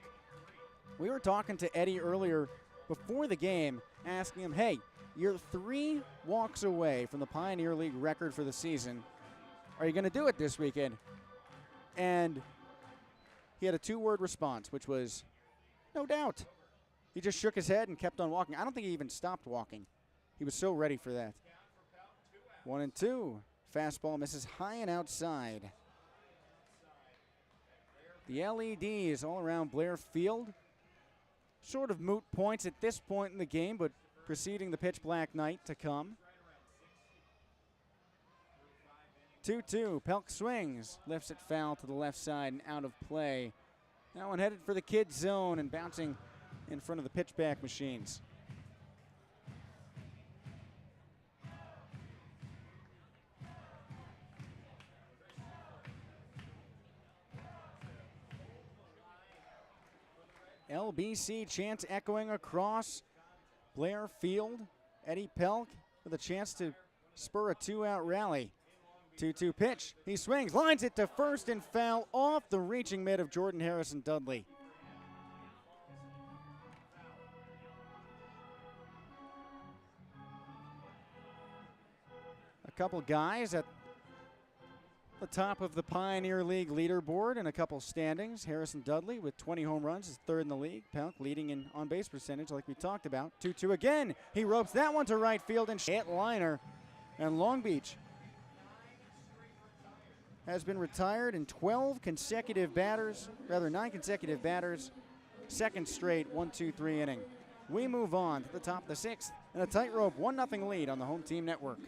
We were talking to Eddie earlier before the game, asking him, hey, you're 3 walks away from the Pioneer League record for the season. Are you going to do it this weekend? And he had a 2-word response, which was, no doubt. He just shook his head and kept on walking. I don't think he even stopped walking. He was so ready for that. 1-2. Fastball misses high and outside. The LEDs all around Blair Field. Sort of moot points at this point in the game, but preceding the pitch black night to come. 2-2. Pelk swings. Lifts it foul to the left side and out of play. That one headed for the kid zone and bouncing in front of the pitchback machines. LBC chants echoing across Blair Field. Eddie Pelk with a chance to spur a 2-out rally. 2-2 pitch. He swings, lines it to first and foul off the reaching mid of Jordan Harrison Dudley. A couple guys at the top of the Pioneer League leaderboard and a couple standings. Harrison Dudley with 20 home runs is 3rd in the league. Pelk leading in on-base percentage like we talked about. 2-2 again. He ropes that one to right field and hit liner. And Long Beach has been retired in 9 consecutive batters. Second straight 1-2-3 inning. We move on to the top of the 6th and a tightrope 1-0 lead on the home team network.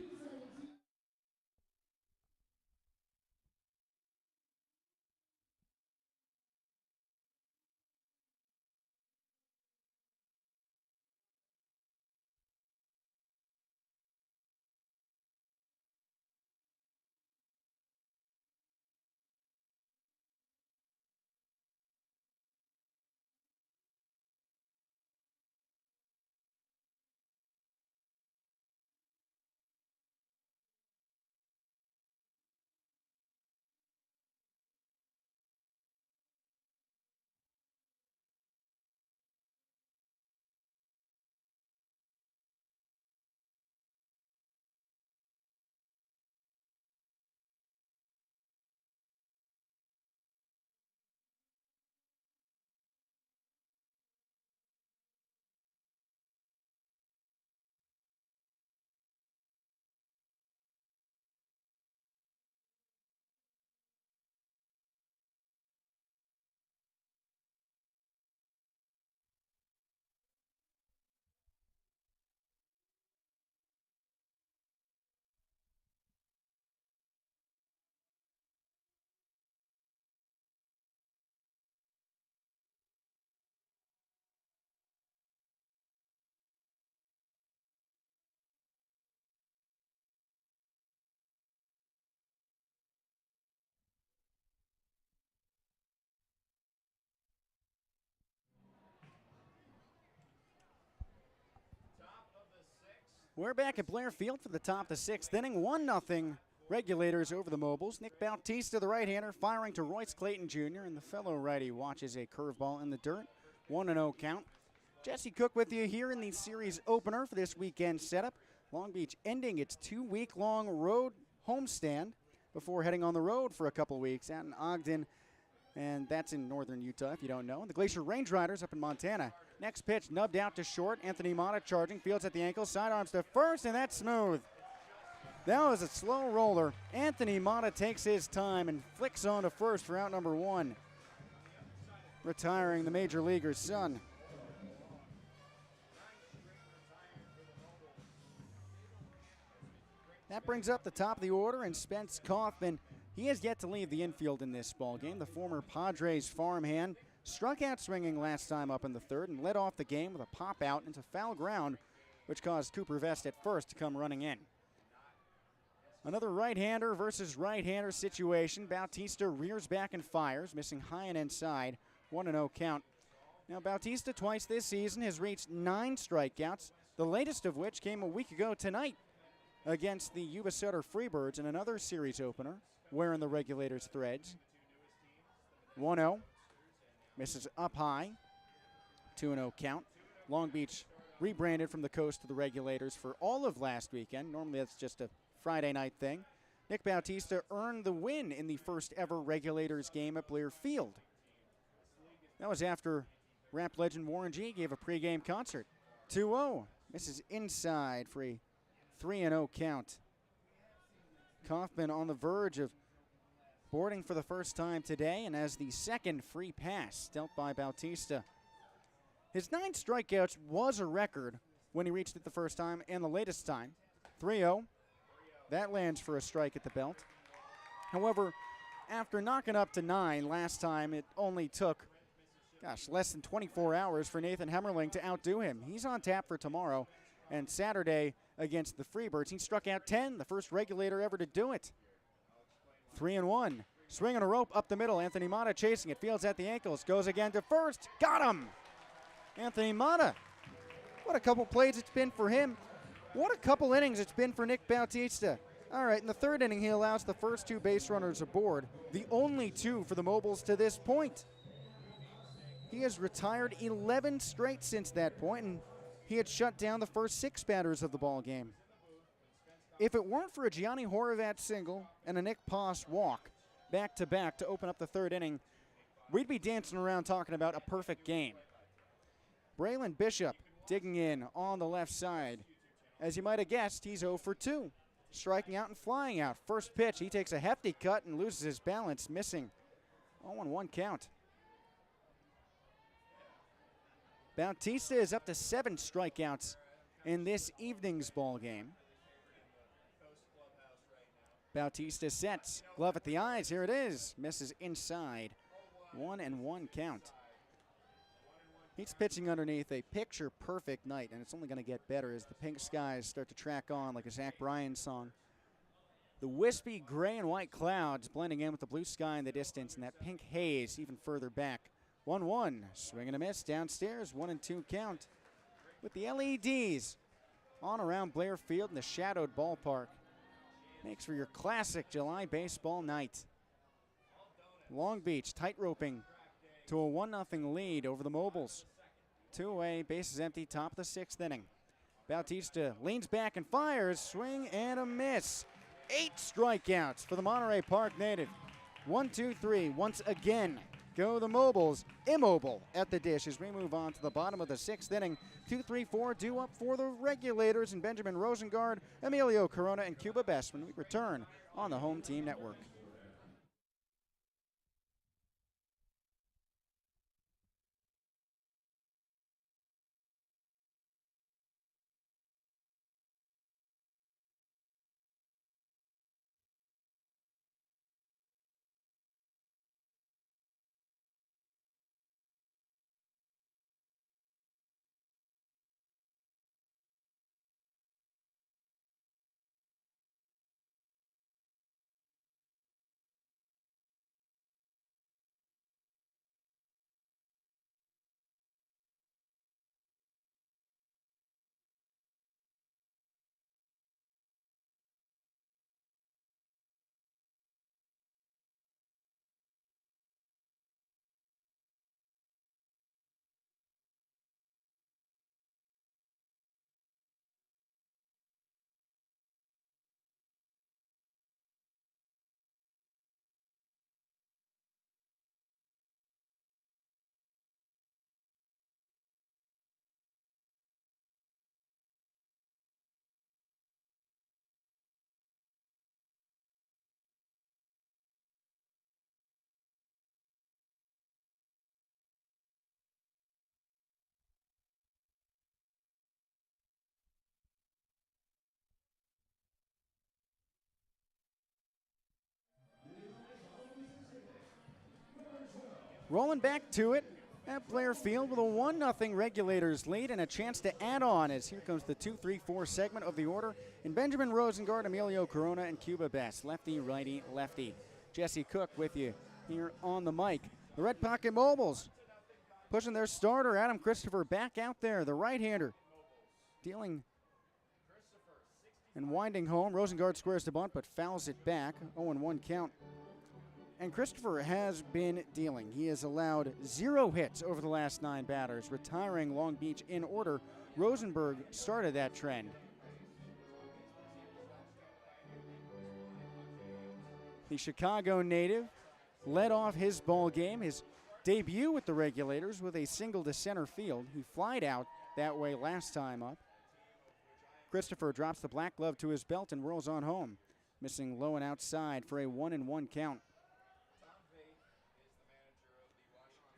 We're back at Blair Field for the top of the 6th inning. 1-0 Regulators over the Mobiles. Nick Bautista, the right-hander, firing to Royce Clayton Jr., and the fellow righty watches a curveball in the dirt. 1-0 count. Jesse Cook with you here in the series opener for this weekend setup. Long Beach ending its 2-week-long road homestand before heading on the road for a couple weeks out in Ogden, and that's in northern Utah if you don't know. And the Glacier Range Riders up in Montana. Next pitch, nubbed out to short. Anthony Mata charging, fields at the ankle, sidearms to first, and that's smooth. That was a slow roller. Anthony Mata takes his time and flicks on to first for out number 1. Retiring the major leaguer's son. That brings up the top of the order, and Spence Kaufman, he has yet to leave the infield in this ball game. The former Padres farmhand struck out swinging last time up in the 3rd and led off the game with a pop out into foul ground, which caused Cooper Vest at first to come running in. Another right-hander versus right-hander situation. Bautista rears back and fires, missing high and inside. 1-0 count. Now, Bautista twice this season has reached 9 strikeouts, the latest of which came a week ago tonight against the Yuba Sutter Freebirds in another series opener. wearing the Regulators threads. 1-0. Misses up high. 2-0 count. Long Beach rebranded from the Coast to the Regulators for all of last weekend. Normally that's just a Friday night thing. Nick Bautista earned the win in the first ever Regulators game at Blair Field. That was after rap legend Warren G gave a pregame concert. 2-0. Misses inside for a 3-0 count. Kaufman on the verge of boarding for the first time today and has the second free pass dealt by Bautista. His 9 strikeouts was a record when he reached it the first time and the latest time. 3-0. That lands for a strike at the belt. However, after knocking up to 9 last time, it only took, less than 24 hours for Nathan Hemmerling to outdo him. He's on tap for tomorrow and Saturday against the Freebirds. He struck out 10, the first Regulator ever to do it. 3-1. Swing on a rope up the middle. Anthony Mata chasing it. Fields at the ankles. Goes again to first. Got him! Anthony Mata. What a couple plays it's been for him. What a couple innings it's been for Nick Bautista. All right, in the third inning, he allows the first 2 base runners aboard, the only 2 for the Mobiles to this point. He has retired 11 straight since that point, and he had shut down the first 6 batters of the ball game. If it weren't for a Gianni Horvat single and a Nick Poss walk back-to-back to open up the third inning, we'd be dancing around talking about a perfect game. Braylon Bishop digging in on the left side. As you might have guessed, he's 0 for 2. Striking out and flying out. First pitch, he takes a hefty cut and loses his balance, missing. 0-1 count. Bautista is up to 7 strikeouts in this evening's ball game. Bautista sets. Glove at the eyes. Here it is. Misses inside. 1-1 count. He's pitching underneath a picture-perfect night, and it's only going to get better as the pink skies start to track on like a Zach Bryan song. The wispy gray and white clouds blending in with the blue sky in the distance, and that pink haze even further back. 1-1. Swing and a miss downstairs. 1-2 count. With the LEDs on around Blair Field in the shadowed ballpark. Makes for your classic July baseball night. Long Beach tight-roping to a 1-0 lead over the Mobiles. 2 away, bases empty, top of the 6th inning. Bautista leans back and fires. Swing and a miss. 8 strikeouts for the Monterey Park native. 1-2-3 once again. Go the Mobiles, immobile at the dish as we move on to the bottom of the 6th inning. 2-3-4 due up for the Regulators and Benjamin Rosengard, Emilio Corona, and Cuba Best when we return on the Home Team Network. Rolling back to it at Blair Field with a 1-0 Regulators lead and a chance to add on as here comes the 2-3-4 segment of the order in Benjamin Rosengard, Emilio Corona, and Cuba Best. Lefty, righty, lefty. Jesse Cook with you here on the mic. The RedPocket Mobiles pushing their starter, Adam Christopher, back out there, the right-hander, dealing And winding home, Rosengard squares the bunt but fouls it back. 0-1 count. And Christopher has been dealing. He has allowed 0 hits over the last 9 batters, retiring Long Beach in order. Rosenberg started that trend. The Chicago native led off his ball game, his debut with the Regulators, with a single to center field. He flied out that way last time up. Christopher drops the black glove to his belt and whirls on home, missing low and outside for a 1-1 count.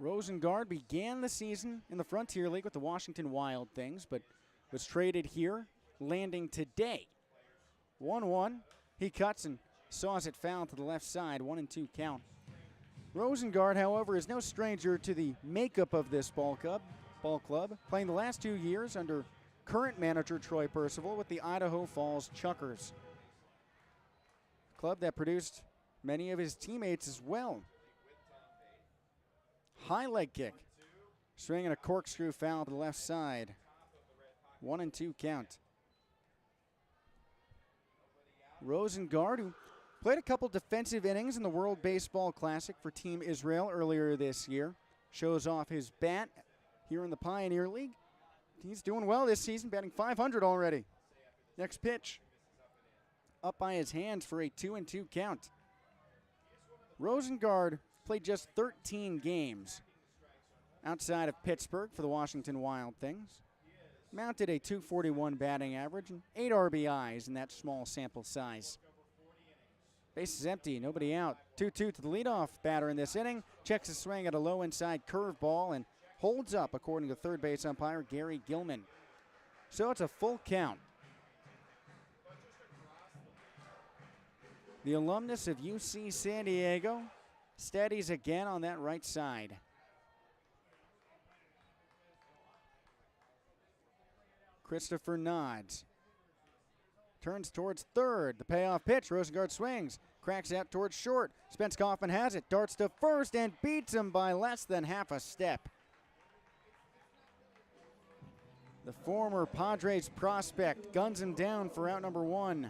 Rosengard began the season in the Frontier League with the Washington Wild Things, but was traded here, landing today. 1-1, he cuts and saws it foul to the left side, 1-2 count. Rosengard, however, is no stranger to the makeup of this ball club, playing the last 2 years under current manager Troy Percival with the Idaho Falls Chuckers. Club that produced many of his teammates as well. High leg kick, swinging a corkscrew foul to the left side. 1-2 count. Rosengard, who played a couple defensive innings in the World Baseball Classic for Team Israel earlier this year, shows off his bat here in the Pioneer League. He's doing well this season, batting .500 already. Next pitch, up by his hands for a 2-2 count. Rosengard played just 13 games outside of Pittsburgh for the Washington Wild Things. Mounted a .241 batting average and 8 RBIs in that small sample size. Base is empty, nobody out. 2-2 to the leadoff batter in this inning. Checks his swing at a low inside curveball and holds up, according to third base umpire Gary Gilman. So it's a full count. The alumnus of UC San Diego steadies again on that right side. Christopher nods. Turns towards third. The payoff pitch. Rosengard swings. Cracks out towards short. Spence Kaufman has it. Darts to first and beats him by less than half a step. The former Padres prospect guns him down for out number 1.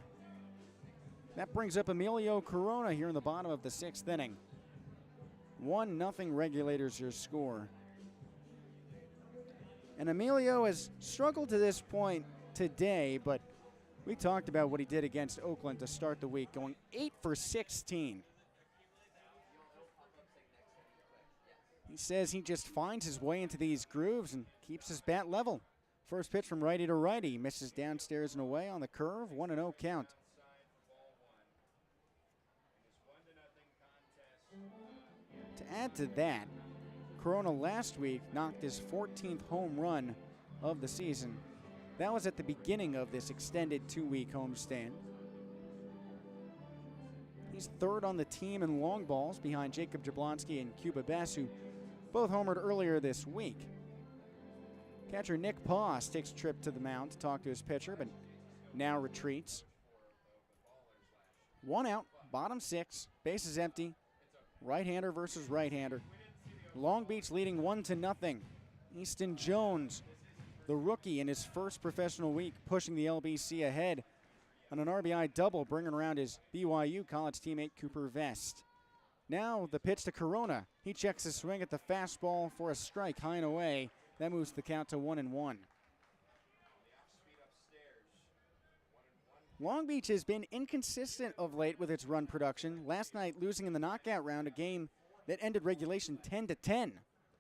That brings up Emilio Corona here in the bottom of the 6th inning. 1-0 Regulators your score. And Emilio has struggled to this point today, but we talked about what he did against Oakland to start the week, going 8 for 16. He says he just finds his way into these grooves and keeps his bat level. First pitch from righty to righty, misses downstairs and away on the curve, 1-0 count. To add to that, Corona last week knocked his 14th home run of the season. That was at the beginning of this extended 2-week homestand. He's third on the team in long balls behind Jacob Jablonski and Cuba Bass, who both homered earlier this week. Catcher Nick Poss takes a trip to the mound to talk to his pitcher, but now retreats. 1 out, bottom 6, bases empty. Right-hander versus right-hander. Long Beach leading 1-0. Easton Jones, the rookie in his first professional week, pushing the LBC ahead on an RBI double, bringing around his BYU college teammate Cooper Vest. Now the pitch to Corona. He checks his swing at the fastball for a strike high and away. That moves the count to 1-1. Long Beach has been inconsistent of late with its run production. Last night losing in the knockout round, a game that ended regulation 10-10.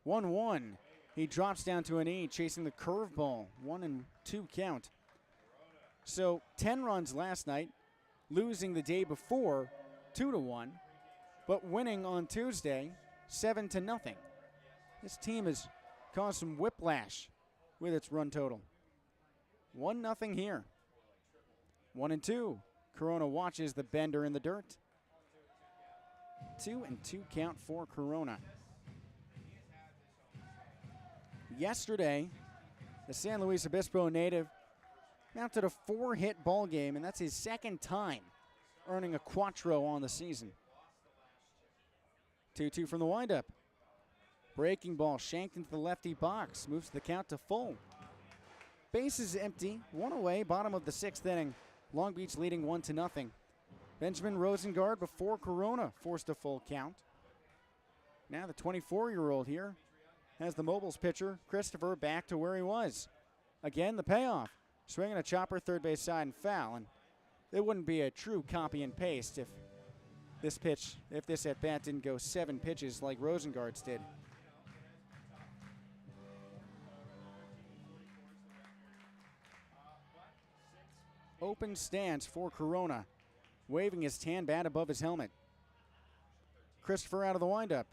1-1. He drops down to an E, chasing the curveball. 1-2 count. So 10 runs last night, losing the day before 2-1, but winning on Tuesday 7-0. This team has caused some whiplash with its run total. 1-0 here. 1-2. Corona watches the bender in the dirt. 2-2 count for Corona. Yesterday, the San Luis Obispo native mounted a 4-hit ball game, and that's his second time earning a quattro on the season. 2-2 from the windup. Breaking ball shanked into the lefty box, moves the count to full. Base is empty, 1 away, bottom of the 6th inning. Long Beach leading 1-0. Benjamin Rosengard before Corona forced a full count. Now the 24-year-old here has the Mobiles pitcher, Christopher, back to where he was. Again, the payoff. Swinging a chopper, third base side, and foul. And it wouldn't be a true copy and paste if this at-bat didn't go 7 pitches like Rosengard's did. Open stance for Corona, waving his tan bat above his helmet. Christopher out of the windup.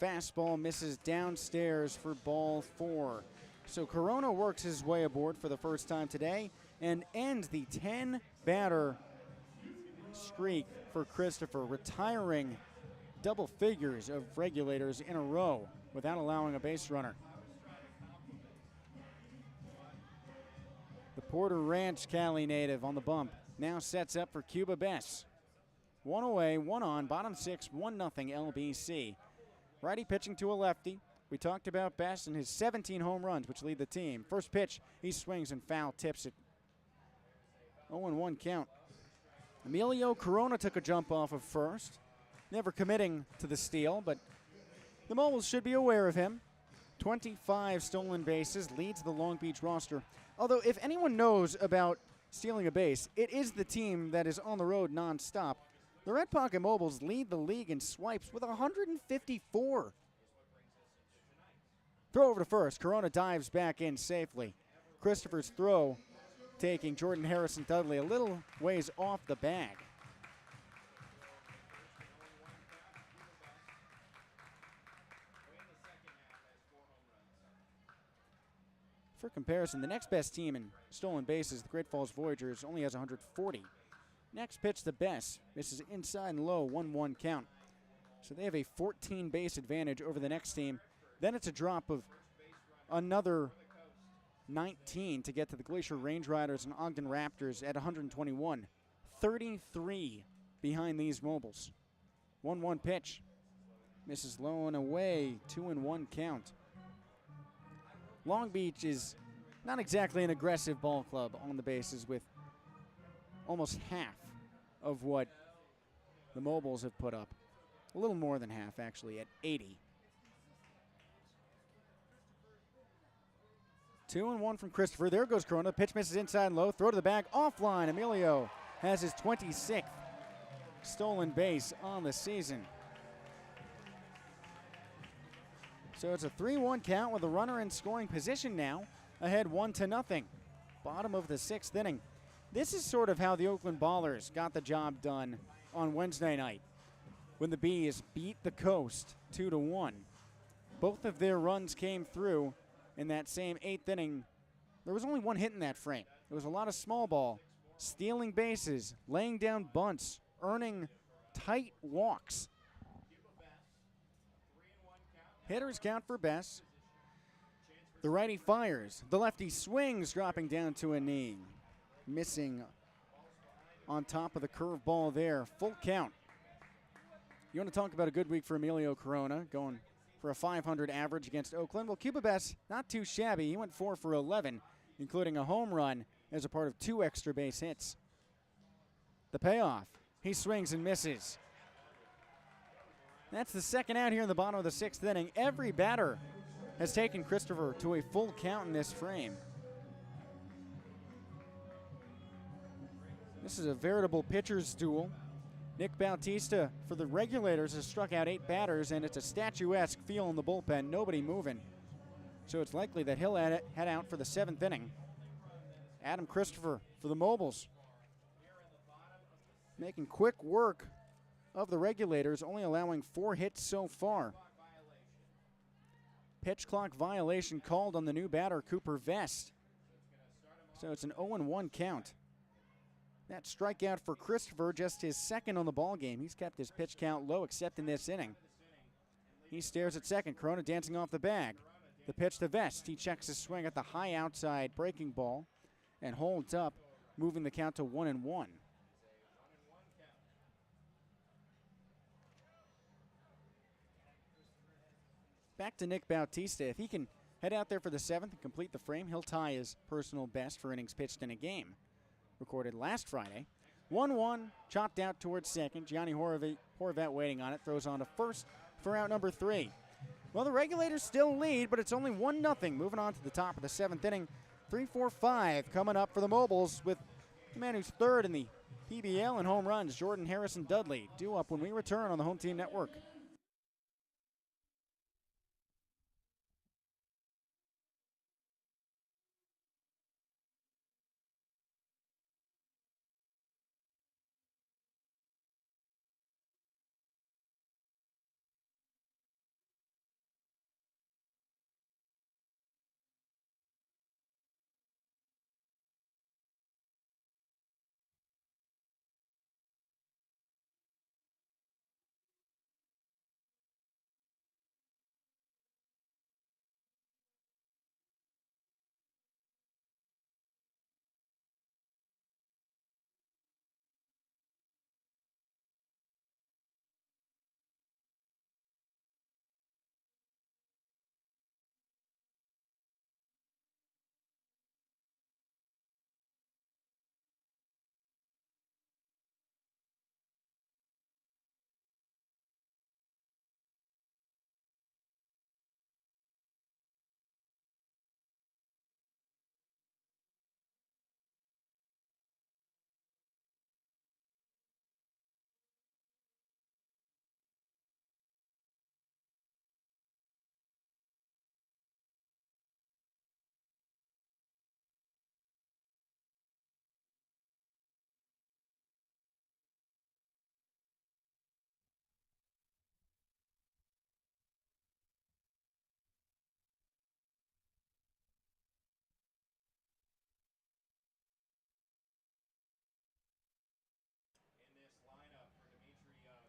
Fastball misses downstairs for ball 4. So Corona works his way aboard for the first time today and ends the 10-batter streak for Christopher, retiring double figures of regulators in a row without allowing a base runner. The Porter Ranch Cali native on the bump now sets up for Cuba Bess. 1 away, 1 on, bottom 6, 1-0 LBC. Righty pitching to a lefty. We talked about Bess and his 17 home runs, which lead the team. First pitch, he swings and foul tips it. 0-1 count. Emilio Corona took a jump off of first, never committing to the steal, but the Mobiles should be aware of him. 25 stolen bases, leads the Long Beach roster. Although if anyone knows about stealing a base, it is the team that is on the road nonstop. The RedPocket Mobiles lead the league in swipes with 154. Throw over to first. Corona dives back in safely. Christopher's throw taking Jordan Harrison Dudley a little ways off the bag. For comparison, the next best team in stolen bases, the Great Falls Voyagers, only has 140. Next pitch, the best. This is inside and low, 1-1 count. So they have a 14 base advantage over the next team. Then it's a drop of another 19 to get to the Glacier Range Riders and Ogden Raptors at 121. 33 behind these Mobiles. 1-1 pitch. Misses low and away, 2-1 count. Long Beach is not exactly an aggressive ball club on the bases, with almost half of what the Mobiles have put up. A little more than half, actually, at 80. 2-1 from Christopher. There goes Corona. Pitch misses inside and low. Throw to the bag. Offline. Emilio has his 26th stolen base on the season. So it's a 3-1 count with a runner in scoring position now. Ahead 1-0. Bottom of the 6th inning. This is sort of how the Oakland Ballers got the job done on Wednesday night when the Bees beat the Coast 2-1. Both of their runs came through in that same 8th inning. There was only one hit in that frame. It was a lot of small ball, stealing bases, laying down bunts, earning tight walks. Hitters count for Bess. The righty fires. The lefty swings, dropping down to a knee. Missing on top of the curveball there. Full count. You want to talk about a good week for Emilio Corona, going for a 500 average against Oakland. Well, Cuba Bess, not too shabby. He went 4 for 11, including a home run as a part of 2 extra base hits. The payoff. He swings and misses. That's the second out here in the bottom of the 6th inning. Every batter has taken Christopher to a full count in this frame. This is a veritable pitcher's duel. Nick Bautista for the Regulators has struck out 8 batters, and it's a statuesque feel in the bullpen, nobody moving. So it's likely that he'll head out for the 7th inning. Adam Christopher for the Mobiles, making quick work of the Regulators, only allowing 4 hits so far. Pitch clock violation called on the new batter, Cooper Vest. So it's an 0-1 count. That strikeout for Christopher, just his 2nd on the ball game. He's kept his pitch count low except in this inning. He stares at second. Corona dancing off the bag. The pitch to Vest. He checks his swing at the high outside breaking ball and holds up, moving the count to 1-1. Back to Nick Bautista. If he can head out there for the 7th and complete the frame, he'll tie his personal best for innings pitched in a game. recorded last Friday. 1-1, chopped out towards second. Gianni Horvat waiting on it, throws on to first for out number 3. Well, the Regulators still lead, but it's only 1-0. Moving on to the top of the 7th inning. 3-4-5 coming up for the Mobiles with the man who's third in the PBL in home runs, Jordan Harrison Dudley. Due up when we return on the Home Team Network.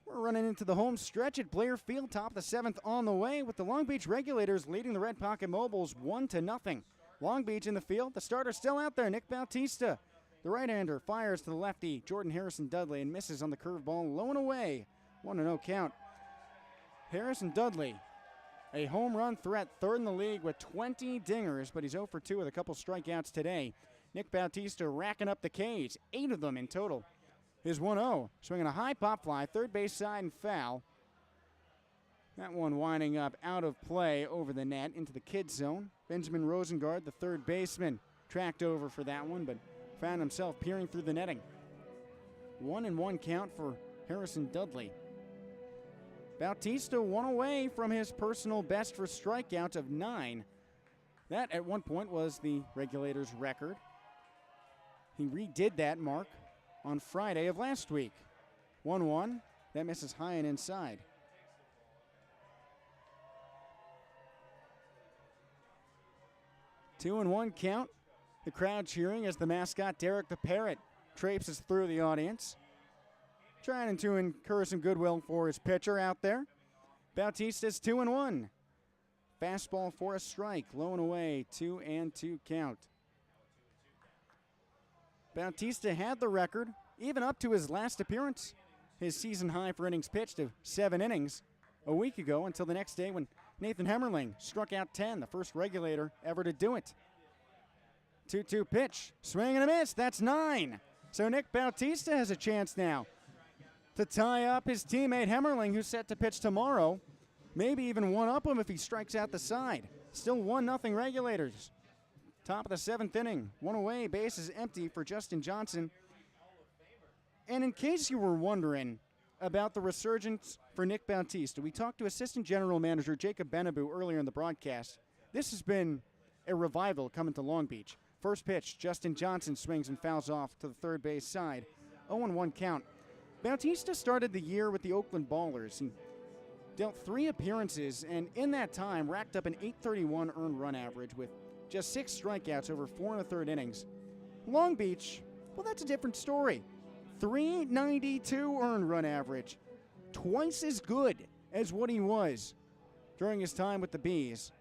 We're running into the home stretch at Blair Field, top of the 7th on the way, with the Long Beach Regulators leading the RedPocket Mobiles 1-0. Long Beach in the field, the starter still out there, Nick Bautista. The right-hander fires to the lefty, Jordan Harrison Dudley, and misses on the curveball, low and away. 1-0 count. Harrison Dudley, a home run threat, third in the league with 20 dingers, but he's 0 for 2 with a couple strikeouts today. Nick Bautista racking up the Ks, 8 of them in total. His 1-0, swinging a high pop fly, third base side and foul. That one winding up out of play over the net into the kid zone. Benjamin Rosengard, the third baseman, tracked over for that one, but found himself peering through the netting. 1-1 count for Harrison Dudley. Bautista one away from his personal best for strikeouts of 9. That at one point was the Regulators' record. He redid that mark on Friday of last week. 1-1, that misses high and inside. Two and one count. The crowd cheering as the mascot Derek the Parrot traipses through the audience, trying to incur some goodwill for his pitcher out there. Bautista's 2-1. Fastball for a strike, low and away, 2-2 count. Bautista had the record, even up to his last appearance. His season high for innings pitched of 7 innings a week ago, until the next day when Nathan Hemmerling struck out 10, the first Regulator ever to do it. 2-2 pitch, swing and a miss, that's 9. So Nick Bautista has a chance now to tie up his teammate Hemmerling, who's set to pitch tomorrow. Maybe even one up him if he strikes out the side. Still 1-0 Regulators. Top of the 7th inning, one away, base is empty for Justin Johnson. And in case you were wondering about the resurgence for Nick Bautista, we talked to Assistant General Manager Jacob Benabou earlier in the broadcast. This has been a revival coming to Long Beach. First pitch, Justin Johnson swings and fouls off to the third base side. 0-1 count. Bautista started the year with the Oakland Ballers. He dealt 3 appearances, and in that time racked up an .831 earned run average with just 6 strikeouts over 4 1/3 innings. Long Beach, well, that's a different story. .392 earned run average. Twice as good as what he was during his time with the Bees.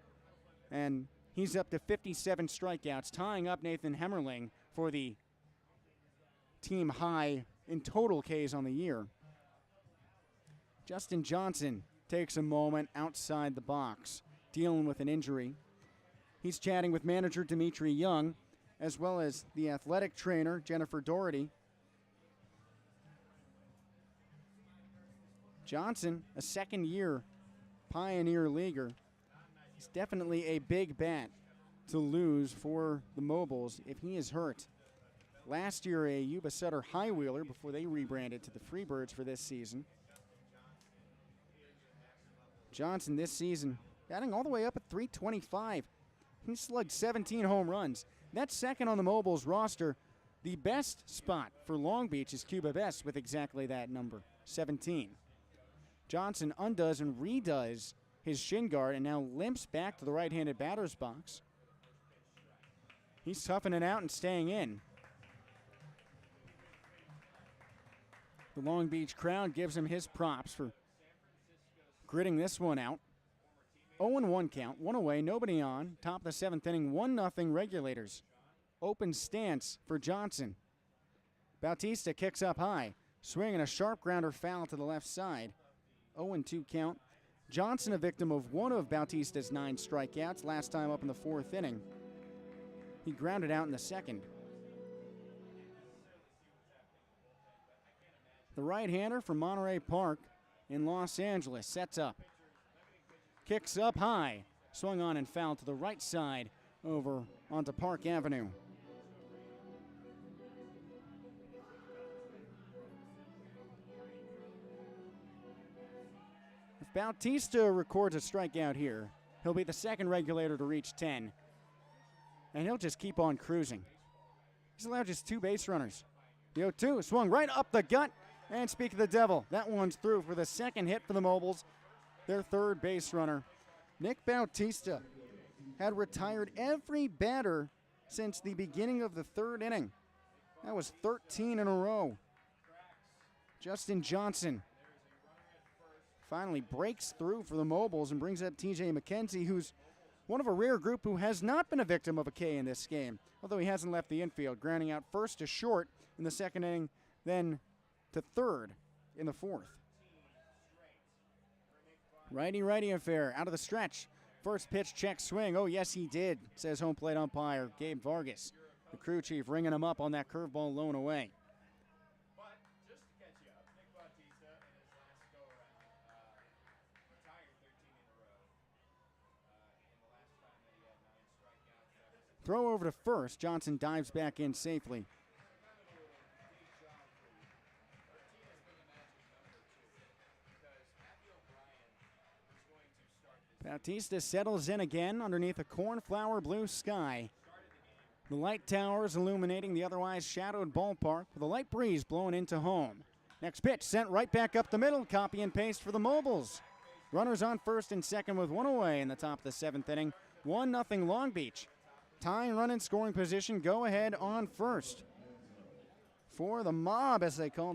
And he's up to 57 strikeouts, tying up Nathan Hemmerling for the team high in total Ks on the year. Justin Johnson takes a moment outside the box, dealing with an injury. He's chatting with manager Dimitri Young. as well as the athletic trainer, Jennifer Doherty. Johnson, a second-year Pioneer Leaguer, is definitely a big bat to lose for the Mobiles if he is hurt. Last year, a Yuba Sutter high wheeler before they rebranded to the Freebirds for this season. Johnson this season batting all the way up at .325. He slugged 17 home runs. That's second on the Mobiles roster. The best spot for Long Beach is Cuba Best with exactly that number, 17. Johnson undoes and redoes his shin guard and now limps back to the right-handed batter's box. He's toughing it out and staying in. The Long Beach crowd gives him his props for gritting this one out. 0-1 count, one away, nobody on. Top of the seventh inning, 1-0 Regulators. Open stance for Johnson. Bautista kicks up high. Swing and a sharp grounder foul to the left side. 0-2 count. Johnson a victim of one of Bautista's 9 strikeouts, last time up in the 4th inning. He grounded out in the second. The right-hander from Monterey Park in Los Angeles sets up. Kicks up high. Swung on and fouled to the right side over onto Park Avenue. If Bautista records a strikeout here, he'll be the second Regulator to reach 10. And he'll just keep on cruising. He's allowed just 2 base runners. The 0-2 swung right up the gut. And speak of the devil, that one's through for the second hit for the Mobiles. Their third base runner. Nick Bautista had retired every batter since the beginning of the 3rd inning. That was 13 in a row. Justin Johnson finally breaks through for the Mobiles and brings up TJ McKenzie, who's one of a rare group who has not been a victim of a K in this game, although he hasn't left the infield, grounding out first to short in the 2nd inning, then to 3rd in the 4th. Righty-righty affair out of the stretch. First pitch check swing. Oh, yes, he did, says home plate umpire Gabe Vargas. The crew chief ringing him up on that curveball lown away. Throw over to first. Johnson dives back in safely. Bautista settles in again underneath a cornflower blue sky. The light towers illuminating the otherwise shadowed ballpark with a light breeze blowing into home. Next pitch sent right back up the middle. Copy and paste for the Mobiles. Runners on first and second with one away in the top of the 7th inning. 1-0 Long Beach. Tying run in scoring position. Go ahead on first. For the Mob, as they call